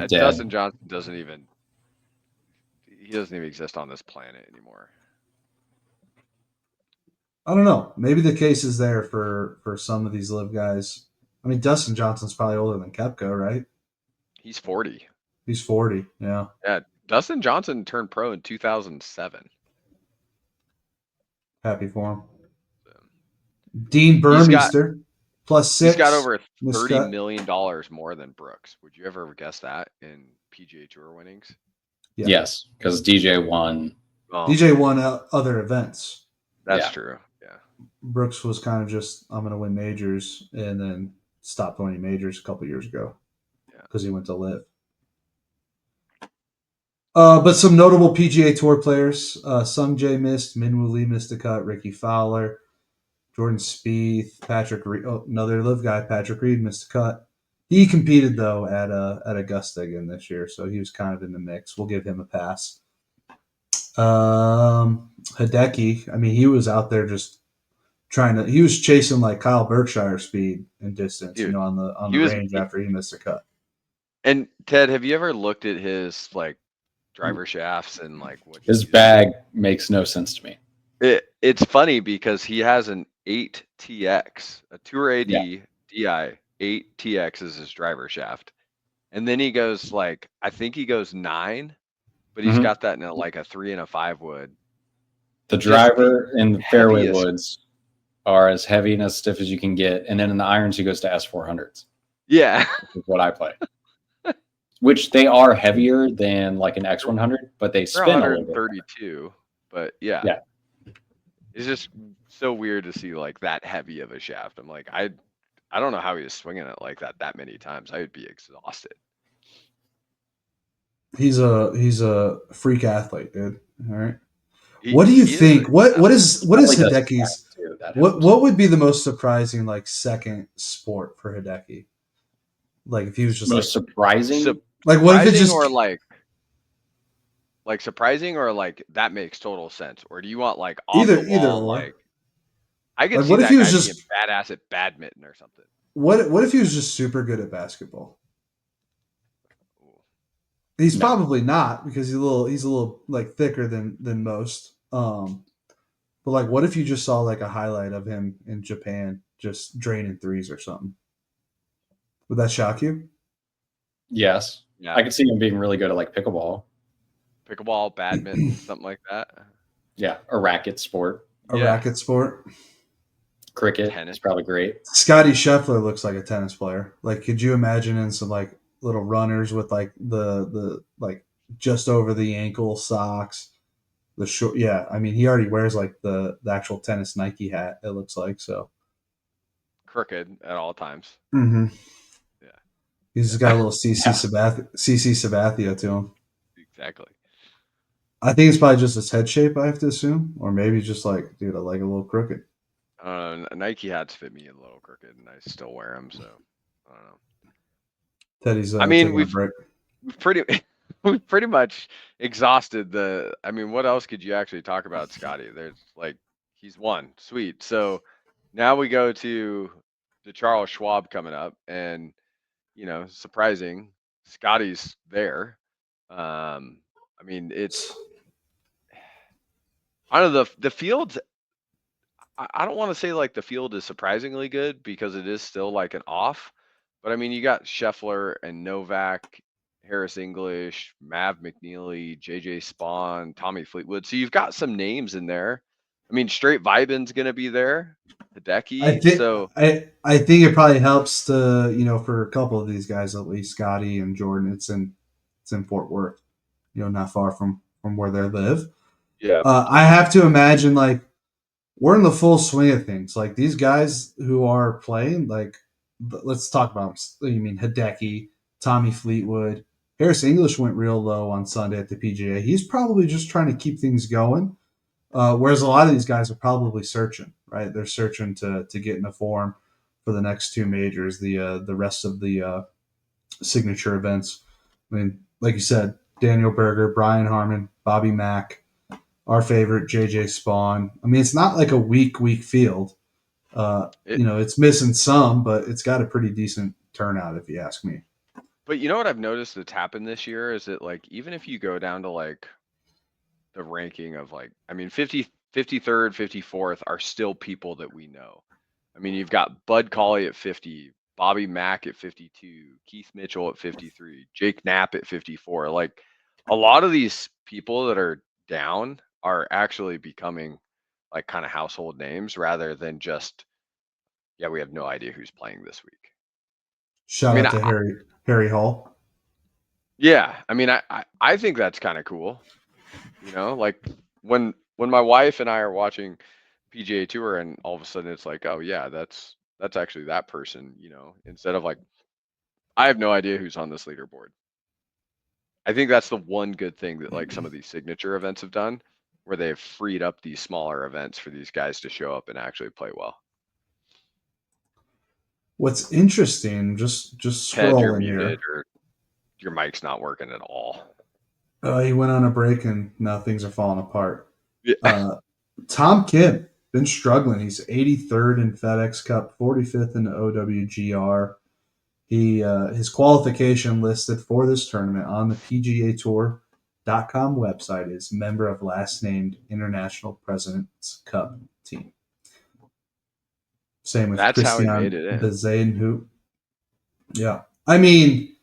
Dustin Johnson doesn't even exist on this planet anymore. I don't know. Maybe the case is there for some of these live guys. I mean, Dustin Johnson's probably older than Koepka, right? He's 40. He's 40. Yeah. Yeah, Dustin Johnson turned pro in 2007. Happy for him. Dean Burmeister plus 6. He's got over Miscut. $30 million more than Brooks. Would you ever guess that in PGA Tour winnings? Yeah. Yes, because DJ won. DJ won other events. That's true. Yeah. Brooks was kind of just, I'm going to win majors, and then stopped winning majors a couple years ago because he went to live. But some notable PGA Tour players: Sung Jae missed, Minwoo Lee missed a cut, Ricky Fowler, Jordan Spieth, Patrick Reed, another live guy, Patrick Reed missed a cut. He competed though at Augusta again this year, so he was kind of in the mix. We'll give him a pass. Hideki, I mean, he was out there just he was chasing like Kyle Berkshire speed and distance, Dude, on the range after he missed a cut. And Ted, have you ever looked at his like driver shafts and like what His bag makes no sense to me. It's funny because he has an 8TX, a Tour AD DI 8TX is his driver shaft, and then he goes like I think he goes 9, but he's got that in like a 3 and a 5 wood. The driver and the fairway woods are as heavy and as stiff as you can get, and then in the irons he goes to S400s. Yeah, which is what I play. Which they are heavier than like an X100, but they spin a little bit. 132, but yeah, it's just so weird to see like that heavy of a shaft. I'm like, I don't know how he was swinging it like that many times. I would be exhausted. He's a freak athlete, dude. All right. What do you think? What is Hideki's? What would be the most surprising like second sport for Hideki? Like if he was just Most surprising. like what if it Surprising just or like surprising or like that makes total sense? Or do you want like off either the wall? or? Like I could Like see what if that he was guy being just badass at badminton or something. what if he was just super good at basketball? Ooh. He's No. probably not because he's a little like thicker than most. But like what if you just saw like a highlight of him in Japan just draining threes or something? Would that shock you? Yes. Yeah, I could see him being really good at like pickleball. pickleball, badminton, something like that. Yeah. A racket sport. A Yeah, racket sport. Cricket tennis. is probably great. Scottie Scheffler looks like a tennis player. Like, could you imagine in some like little runners with like the like just over the ankle socks, the short? Yeah, I mean, he already wears like the actual tennis Nike hat. It looks like so. Crooked at all times. Mm-hmm. Yeah, He's got a little Yeah. CC Sabathia to him. exactly. I think it's probably just his head shape. I have to assume, or maybe just like, dude, I like a little crooked. Nike hats fit me a little crooked, and I still wear them. So I don't know. Teddy's I mean, taking a break. we've pretty we've pretty much exhausted the. I mean, what else could you actually talk about, Scotty? There's like he's won, sweet. So now we go to the Charles Schwab coming up, and surprising, Scotty's there. I mean, it's I don't know the field. I don't want to say like the field is surprisingly good because it is still like an off, but I mean you got Scheffler and Novak, Harris English, Mav McNeely, JJ Spawn, Tommy Fleetwood. So you've got some names in there. I mean, Straight Vibin's gonna be there, I Hideki. think So I think it probably helps to for a couple of these guys at least, Scotty and Jordan. It's in Fort Worth, not far from where they live. yeah, I have to imagine like we're in the full swing of things. Like these guys who are playing, like let's talk about them. You mean Hideki, Tommy Fleetwood, Harris English went real low on Sunday at the PGA. He's probably just trying to keep things going. Whereas a lot of these guys are probably searching, right? They're searching to get into form for the next two majors, the rest of the signature events. I mean, like you said, Daniel Berger, Brian Harmon, Bobby Mack, our favorite JJ Spawn. I mean, it's not like a weak field. it, It's missing some, but it's got a pretty decent turnout if you ask me. but you know what I've noticed that's happened this year is that like even if you go down to like the ranking of like I mean 53rd, 54th are still people that we know. I mean, you've got Bud Colley at 50, Bobby Mack at 52, Keith Mitchell at 53, Jake Knapp at 54. Like a lot of these people that are down are actually becoming like kind of household names rather than just yeah, we have no idea who's playing this week. I Shout mean, out to Harry Hall. yeah, I mean, I think that's kind of cool. Like when my wife and I are watching PGA Tour and all of a sudden it's like, oh yeah, that's actually that person, instead of like I have no idea who's on this leaderboard. I think that's the one good thing that like some of these signature events have done where they've freed up these smaller events for these guys to show up and actually play well. What's interesting, just Ted, you're scrolling muted here. or your mic's not working at all. He went on a break and now things are falling apart. Yeah. Tom Kim been struggling. He's 83rd in FedEx Cup, 45th in the OWGR. He his qualification listed for this tournament on the PGA Tour.com website is member of last named International President's Cup team. Same with That's how he made Christian it in. Bezadenhout. Yeah, I mean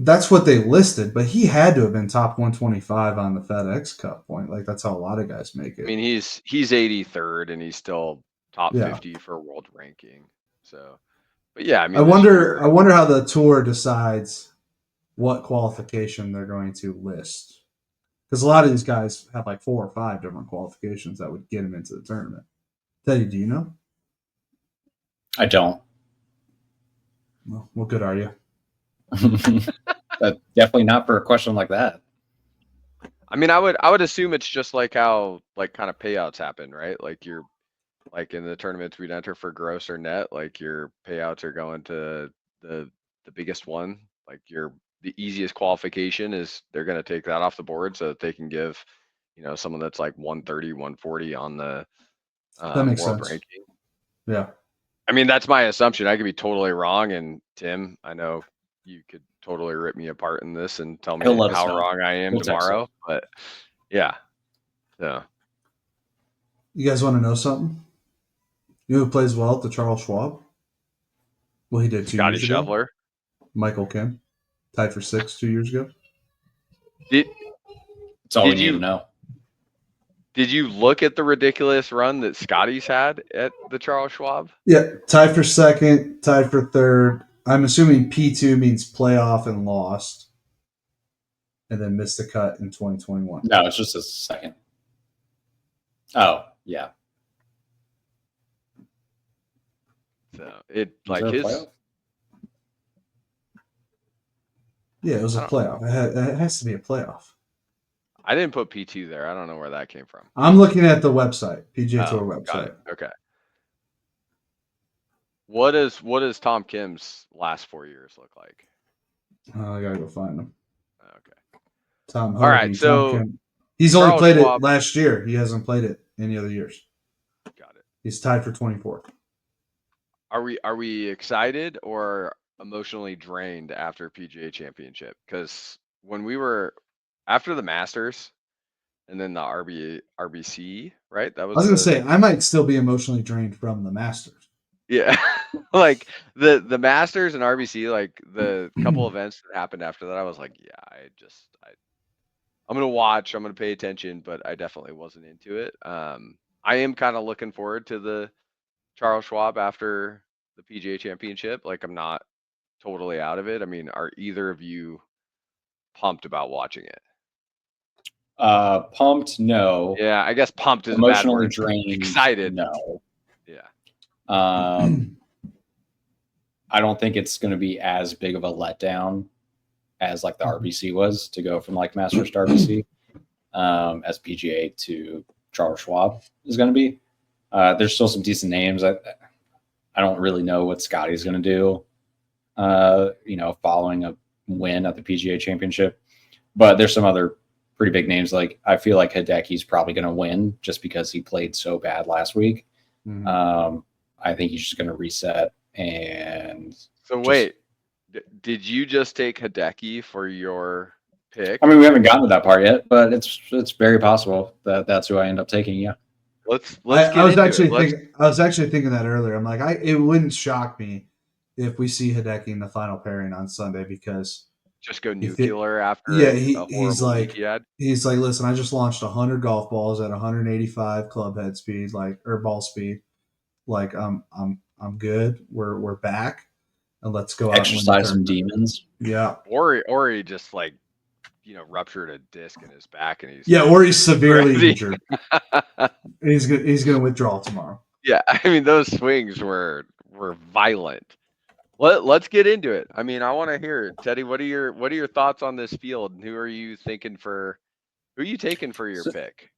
that's what they listed, but he had to have been top 125 on the FedEx Cup point. Like that's how a lot of guys make I it. mean, he's 83rd and he's still top Yeah. 50 for world ranking. So, but yeah, I mean, I this wonder year, how the tour decides what qualification they're going to list. Because a lot of these guys have like 4 or 5 different qualifications that would get them into the tournament. Teddy, do you know? I don't. Well, what good are you? Definitely not for a question like that. I mean, I would assume it's just like how like kind of payouts happen, right? Like you're like in the tournaments we'd enter for gross or net, like your payouts are going to the the biggest one. Like the easiest qualification is they're going to take that off the board so that they can give, someone that's like 130, 140 on the That makes world sense. ranking. Yeah. I mean, that's my assumption. I could be totally wrong. And Tim, I know you could totally rip me apart in this and tell me He'll let us how know. wrong I am We'll text tomorrow. him. But yeah. So You guys want to know something? You know who plays well at the Charles Schwab? Well, he did 2 Scottie years ago. Scheffler. Michael Kim, tied for 6 2 years ago. That's all we Did need you- to know. Did you look at the ridiculous run that Scottie's had at the Charles Schwab? Yeah, tied for second, tied for third. I'm assuming P2 means playoff and lost, and then missed the cut in 2021. No, it's just a second. Oh, yeah. So it Was like there a his. playoff? Yeah, it was a I don't- playoff. It has to be a playoff. I didn't put P2 there. I don't know where that came from. I'm looking at the website, PGA Tour Got website. it. Okay. What does Tom Kim's last 4 years look like? I gotta go find them. Okay. Tom All right, Hoagie, so Tom Kim. He's only Charles played Schwab- it last year. He hasn't played it any other years. Got it. He's tied for 24th. Are we excited or emotionally drained after PGA Championship? Because when we were after the Masters and then the RBC, right? That I was gonna say I might still be emotionally drained from the Masters. Yeah. Like the Masters and RBC, like the couple events that happened after that, I was like, yeah, I'm gonna watch, I'm gonna pay attention, but I definitely wasn't into it. I am kind of looking forward to the Charles Schwab after the PGA Championship. Like I'm not totally out of it. I mean, are either of you pumped about watching it? Pumped, no. Yeah, I guess pumped is a bad Emotionally word. drained, Excited. no. Yeah. I don't think it's going to be as big of a letdown as like the RBC was to go from like Masters to RBC as PGA to Charles Schwab is going to be. There's still some decent names. I don't really know what Scottie's going to do, following a win at the PGA Championship. But there's some other pretty big names. Like I feel like Hideki's probably going to win just because he played so bad last week. Mhm. I think he's just going to reset and. So wait, did you just take Hideki for your pick? I mean, we haven't gotten to that part yet, but it's very possible that that's who I end up taking. Yeah. Let's I get was into actually it. Let's- I was actually thinking that earlier. I'm like, it wouldn't shock me if we see Hideki in the final pairing on Sunday because just go it- nuclear after yeah, a he's horrible like week he had. he's like, listen, I just launched 100 golf balls at 185 club head speed, or ball speed. Like I'm good. We're back, and let's go out Exercise and win the some tournament. demons. Yeah, Or he just like, ruptured a disc in his back and he's yeah, or he's severely Crazy. injured. He's gonna withdraw tomorrow. Yeah, I mean those swings were violent. Let's get into it. I mean, I want to hear it. Teddy, what are your thoughts on this field? Who are you taking for your pick?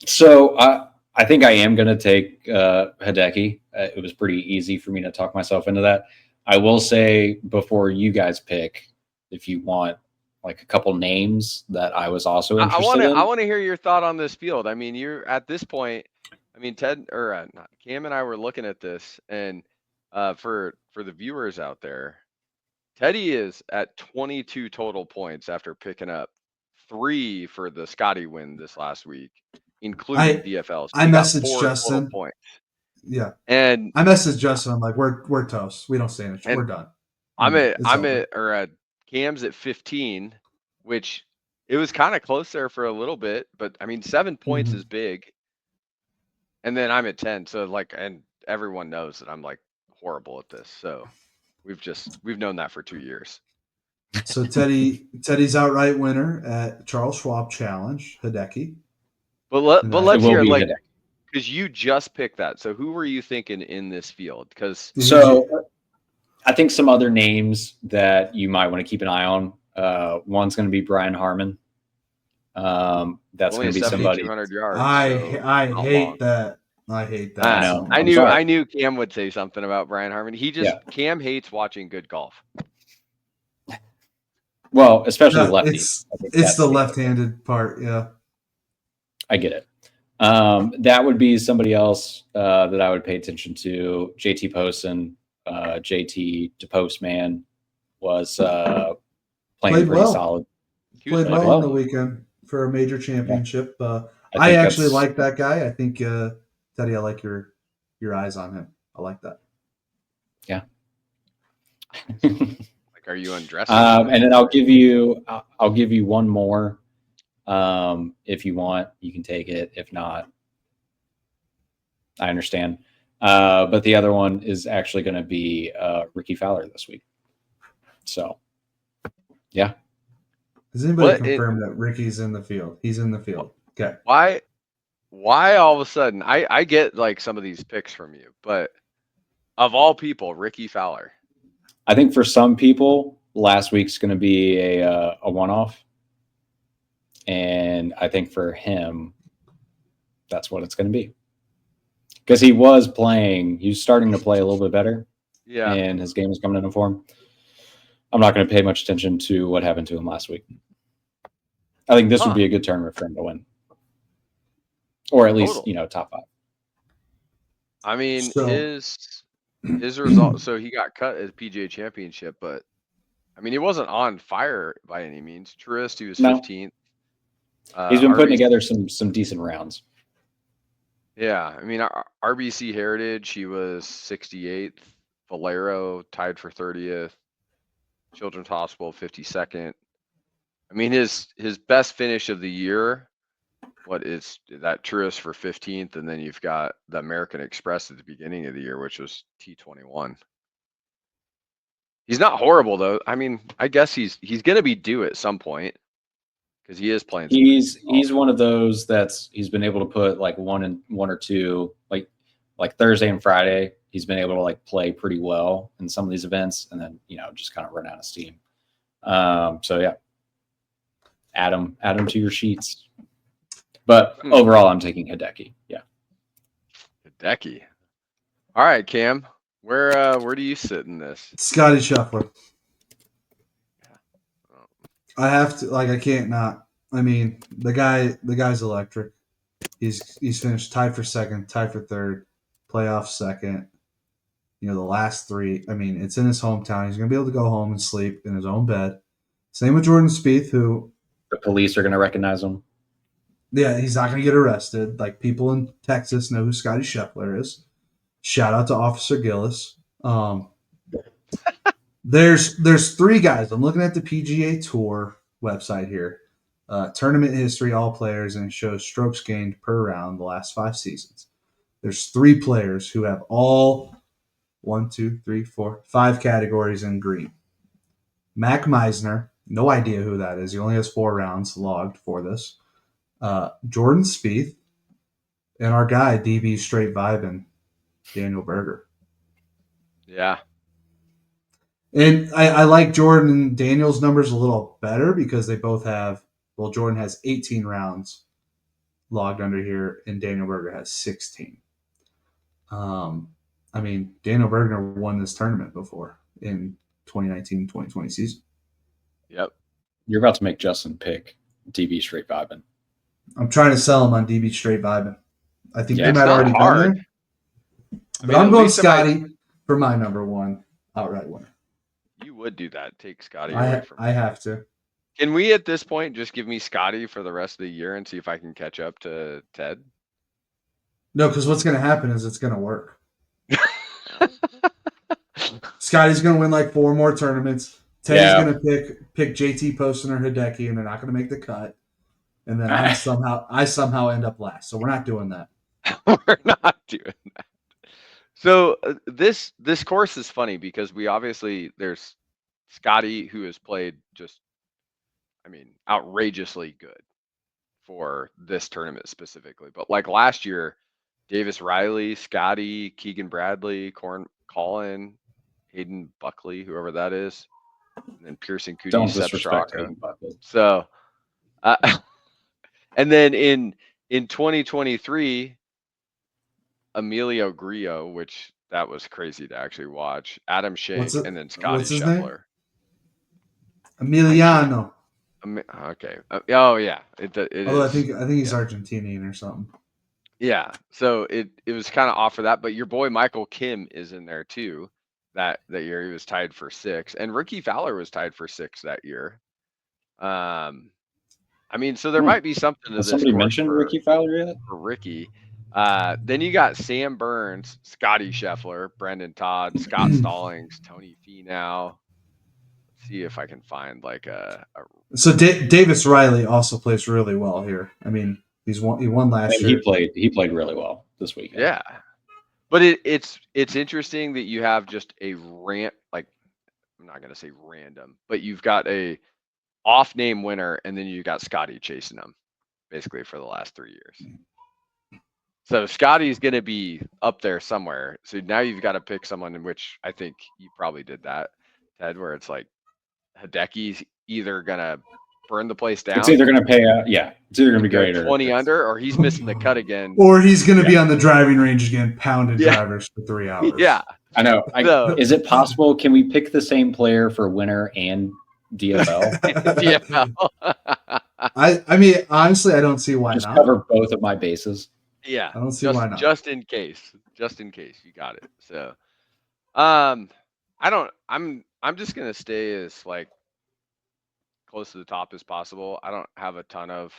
So I think I am going to take Hideki. It was pretty easy for me to talk myself into that. I will say before you guys pick, if you want like a couple names that I was also interested in. I want to hear your thought on this field. I mean, you're at this point. I mean, Cam and I were looking at this, and for the viewers out there, Teddy is at 22 total points after picking up 3 for the Scottie win this last week, including DFLs. I He got messaged 4 Justin. total points. Yeah, And I messaged Justin. I'm like, we're toast. We don't stand it. And We're done. Cam's at 15, which it was kind of close there for a little bit, but I mean 7 points Mhm. is big. And then I'm at 10, so and everyone knows that I'm like horrible at this. So we've known that for 2 years. So Teddy's outright winner at Charles Schwab Challenge, Hideki. But Nice. let's It will hear be like Hideki. because you just picked that. So who were you thinking in this field? Because So I think some other names that you might want to keep an eye on. One's going to be Brian Harmon. That's only going to be somebody. 7,200 yards. I so hate not long. that. I hate that. I know. I I'm knew sorry. I knew Cam would say something about Brian Harmon. Cam hates watching good golf. Well, especially Yeah, lefties. I think it's that's the the- left-handed part. Yeah. I get it. That would be somebody else that I would pay attention to. JT Poston, JT to Postman was playing Played pretty well. solid. He was Played played well on well. the weekend for a major championship. I I think actually that's like that guy. I think Teddy, I like your eyes on him. I like that. yeah. Like, are you undressing? him? And then I'll give you one more. If you want, you can take it. If not, I understand. But the other one is actually going to be Ricky Fowler this week. So, yeah. Has anybody What it- confirmed that Ricky's in the field? He's in the field. Okay. Why all of a sudden? I get like some of these picks from you, but of all people, Ricky Fowler. I think for some people, last week's going to be a one-off. And I think for him, that's what it's going to be. Because he was starting to play a little bit better. Yeah. And his game is coming into form. I'm not going to pay much attention to what happened to him last week. I think this would be a good tournament for him to win. Or at least, top 5. I mean, So- his result. So he got cut at the PGA Championship, but I mean, he wasn't on fire by any means. Tourist, he was No. 15th. He's been putting RBC together some decent rounds. Yeah, I mean, RBC Heritage, he was 68th. Valero tied for 30th. Children's Hospital 52nd. I mean, his best finish of the year. What is that? Tourist for 15th, and then you've got the American Express at the beginning of the year, which was T21. He's not horrible though. I mean, I guess he's gonna be due at some point because he is playing. some He's pretty good golf. one of those he's been able to put like one or two like Thursday and Friday. He's been able to like play pretty well in some of these events, and then just kind of run out of steam. So yeah, add him to your sheets. But overall, I'm taking Hideki. Yeah, Hideki. All right, Cam. Where do you sit in this? Scottie Scheffler. I have to I can't not. I mean, the guy's electric. He's finished tied for second, tied for third, playoff second. The last 3. I mean, it's in his hometown. He's gonna be able to go home and sleep in his own bed. Same with Jordan Spieth, who the police are going to recognize him. yeah, he's not gonna get arrested. Like, people in Texas know who Scottie Scheffler is. Shout out to Officer Gillis. There's 3 guys. I'm looking at the PGA Tour website here. Tournament history, all players, and it shows strokes gained per round the last 5 seasons. There's 3 players who have all 1, 2, 3, 4, 5 categories in green. Mac Meisner, no idea who that is. He only has 4 rounds logged for this. Jordan Spieth, and our guy DB straight vibing, Daniel Berger. Yeah. And I like Jordan and Daniel's numbers a little better because they both have. Well, Jordan has 18 rounds logged under here, and Daniel Berger has 16. I mean, Daniel Berger won this tournament before in 2019-2020 season. Yep. You're about to make Justin pick DB straight vibing. I'm trying to sell him on DB straight vibing. I think they It's might not already hard. been there. But mean, I'm at going least it might- Scotty for my number 1 outright winner. You would do that. Take Scotty away from I have to. Can we at this point just give me Scotty for the rest of the year and see if I can catch up to Ted? No, because what's going to happen is it's going to work. Scotty's going to win like 4 more tournaments. Teddy's going to pick JT Poston or Hideki, and they're not going to make the cut. And then I somehow end up last. So we're not doing that. We're not doing that. So this course is funny because there's Scotty who has played just, I mean, outrageously good for this tournament specifically. But like last year, Davis Riley, Scotty, Keegan Bradley, Colin, Hayden Buckley, whoever that is, and then Pearson Coody, Don't Seb disrespect Straka. Hayden Buckley. So, and then in 2023, Emilio Grillo, which that was crazy to actually watch. Adam Shank, and then Scottie what's his name? Scheffler. Emiliano. Okay. Oh yeah. It Although is. I think he's Argentinian or something. Yeah. So it was kind of off for that, but your boy Michael Kim is in there too. That year he was tied for 6, and Ricky Fowler was tied for 6 that year. I mean, so there might be something to Has this somebody course mentioned Ricky Fowler yet? for Ricky. Then you got Sam Burns, Scottie Scheffler, Brendan Todd, Scott Stallings, Tony Finau. Let's see if I can find like a So Davis Riley also plays really well here. I mean, he won last And year. he played really well this weekend. yeah. But it's interesting that you have just a like I'm not gonna say random, but you've got a off name winner, and then you got Scotty chasing him basically for the last 3 years. So Scotty's gonna be up there somewhere. So now you've got to pick someone in which I think you probably did that, Ted, where it's like Hideki's either gonna burn the place down. It's either going to pay out. Yeah, it's either going to be go great 20 under, or he's missing the cut again. Or he's going to be on the driving range again, pounding drivers for 3 hours. Yeah, I know. So- Is it possible? Can we pick the same player for winner and DFL? yeah. I mean, honestly, I don't see why Just not. cover both of my bases. Yeah, I don't see why not. Just in case, you got it. So, I'm just gonna stay as like close to the top as possible. I don't have a ton of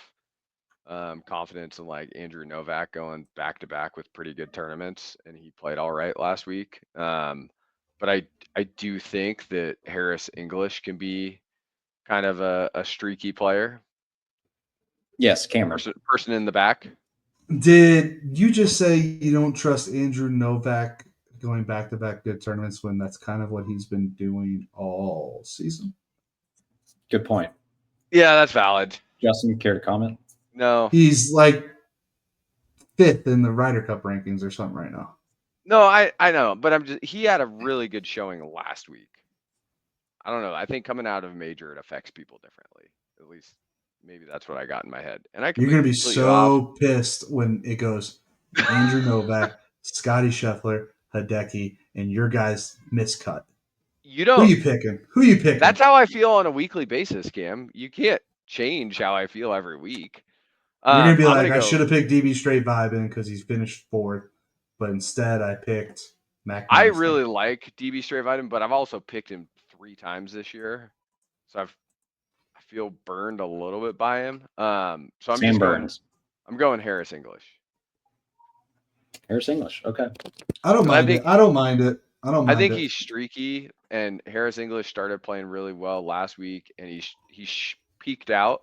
confidence in like Andrew Novak going back to back with pretty good tournaments, and he played all right last week. But I do think that Harris English can be kind of a streaky player. Yes, Cameron. Person in the back. Did you just say you don't trust Andrew Novak going back to back good tournaments when that's kind of what he's been doing all season? Good point. Yeah, that's valid. Justin, care to comment? No, He's like 5th in the Ryder Cup rankings or something right now. no, I know, but he had a really good showing last week. I don't know. I think coming out of a major, it affects people differently. At least maybe that's what I got in my head. And You're going to be so pissed when it goes Andrew Novak, Scottie Scheffler, Hideki, and your guys miscut. You don't. Who you picking? That's how I feel on a weekly basis, Cam. You can't change how I feel every week. You're going to be like, I should have picked DB Straight Vibin because he's finished 4th, but instead I picked Mac. I really like DB Straight Vibin, but I've also picked him 3 times this year. So I feel burned a little bit by him. So I'm going Harris English. Harris English. Okay. I don't mind it. I think he's streaky, and Harris English started playing really well last week, and he peaked out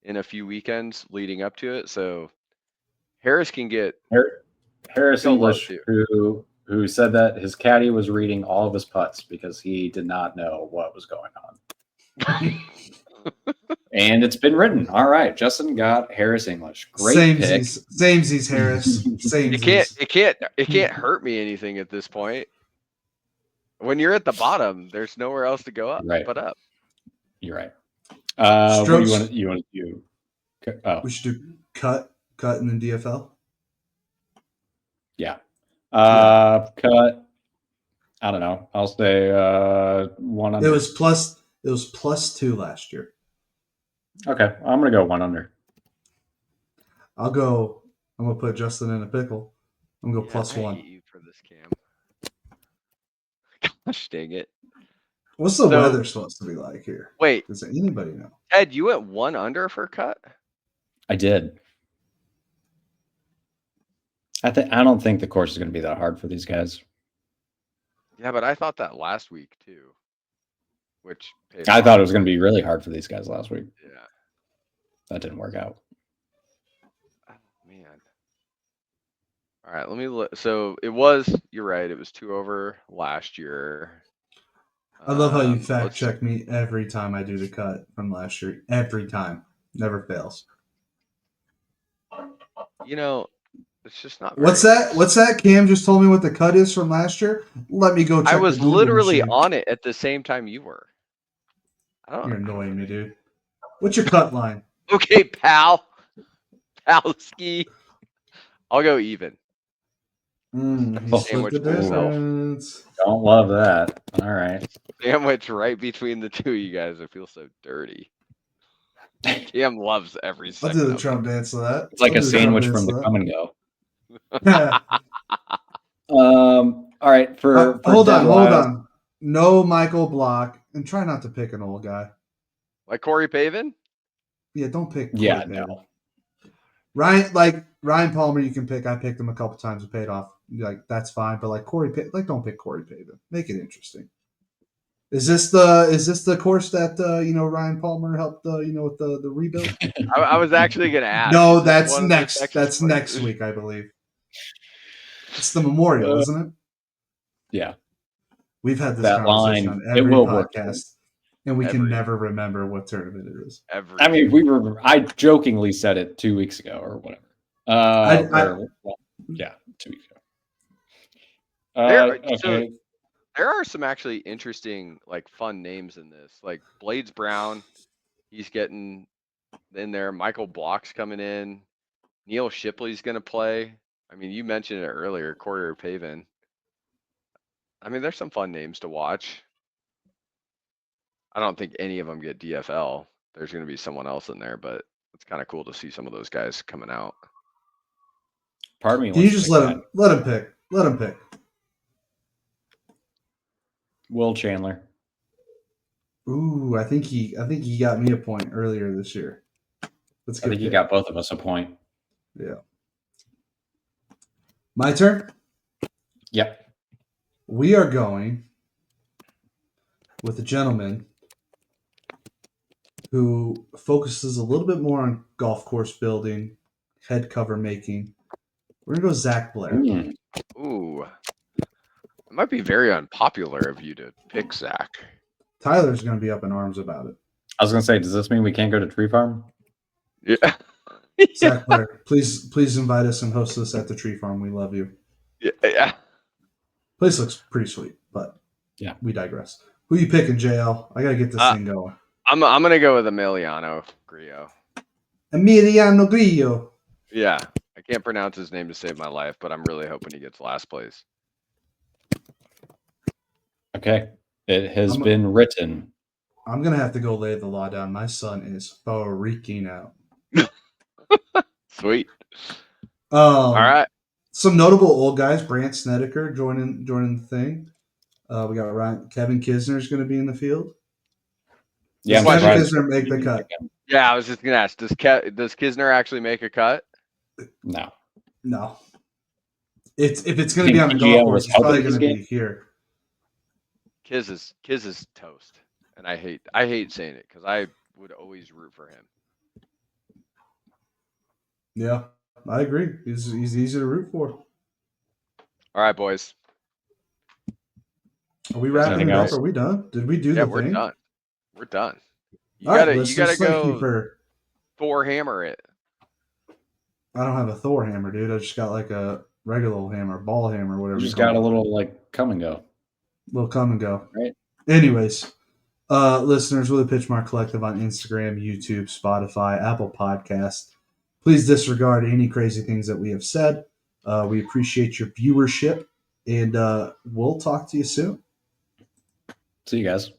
in a few weekends leading up to it. So Harris can get Harris English, who said that his caddy was reading all of his putts because he did not know what was going on. And it's been written. All right, Justin got Harris English. Great pick. Samesies Harris. Samesies. It can't hurt me anything at this point. When you're at the bottom, there's nowhere else to go up. Right. But up. You're right. What do you want to do? Oh. We should do cut in the DFL. Yeah. Cut. I don't know. I'll say 1 under. It was +2 last year. Okay, I'm gonna go 1 under. I'm gonna put Justin in a pickle. I'm gonna go +1. I hate you for this, Cam. Gosh dang it. What's the weather supposed to be like here? Wait. Does anybody know? Ed, you went 1 under for cut? I did. I don't think the course is going to be that hard for these guys. Yeah, but I thought that last week too. Which I thought it was going to be really hard for these guys last week. Yeah. That didn't work out. Oh, man. All right, let me look. So you're right, it was 2 over last year. I love how you fact check me every time I do the cut from last year. Every time. Never fails. You know, it's just not. What's that? Cam just told me what the cut is from last year. Let me go check. I was literally on it at the same time you were. You're annoying me, dude. What's your cut line? Okay, pal. Palski. I'll go even. He split Sandwich the himself. difference. Don't love that. All right. Sandwich right between the two of you guys. I feel so dirty. Cam loves every I'll second do the of Trump dance to that. It's like I'll a do the Trump sandwich dance from to the that. come and go. Yeah. All right. For Hold dead on. last, No Michael Block, and try not to pick an old guy. Like Corey Pavin? Yeah, don't pick. Yeah, Corey Pavin. no. Ryan Palmer, you can pick. I picked him a couple times and paid off. Like that's fine, but like don't pick Corey Pavin. Make it interesting. Is this the course that Ryan Palmer helped with the rebuild? I was actually going to ask. No, is this that's one of the next. Texas That's places? next week, I believe. It's the Memorial, isn't it? Yeah. We've had this That conversation line, on it every will work. podcast, and we can Every- never remember what tournament it is. I mean, I jokingly said it 2 weeks ago or whatever. 2 weeks ago. Okay. There are some actually interesting, like, fun names in this. Like Blades Brown, he's getting in there. Michael Block's coming in. Neil Shipley's going to play. I mean, you mentioned it earlier, Corey Pavin. I mean, there's some fun names to watch. I don't think any of them get DFL. There's going to be someone else in there, but it's kind of cool to see some of those guys coming out. Part of me Can you wants just to let pick him let him pick? Let him pick. Will Chandler. Ooh, I think he got me a point earlier this year. Let's I think he got both of us a point. Yeah. My turn. Yep. We are going with a gentleman who focuses a little bit more on golf course building, head cover making. We're gonna go Zach Blair. Ooh. It might be very unpopular of you to pick Zach. Tyler's gonna be up in arms about it. I was gonna say, does this mean we can't go to Tree Farm? Yeah. Zach Blair, please invite us and host us at the Tree Farm. We love you. Yeah. Place looks pretty sweet, but yeah, we digress. Who you picking, JL? I gotta get this thing going. I'm gonna go with Emiliano Grillo. Emiliano Grillo. Yeah, I can't pronounce his name to save my life, but I'm really hoping he gets last place. Okay, it has been written. I'm gonna have to go lay the law down. My son is freaking out. Sweet. All right. Some notable old guys: Brant Snedeker joining the thing. We got Kevin Kisner is going to be in the field. Yeah, does Kevin Kisner make the cut? Yeah, I was just gonna ask. Does Kisner actually make a cut? No. If it's going to be on the golf course, it's probably going to be here. Kiz is toast, and I hate saying it because I would always root for him. Yeah, I agree. He's easy to root for. All right, boys. Are we wrapping it up? else? Are we done? Did we do the thing? We're done. We're done. You All right, gotta go for Thor hammer it. I don't have a Thor hammer, dude. I just got like a regular hammer, ball hammer, whatever. You just got a little like come and go. Little come and go. Right. Anyways, listeners, we're the Pitchmark Collective on Instagram, YouTube, Spotify, Apple Podcast. Please disregard any crazy things that we have said. We appreciate your viewership, and we'll talk to you soon. See you guys.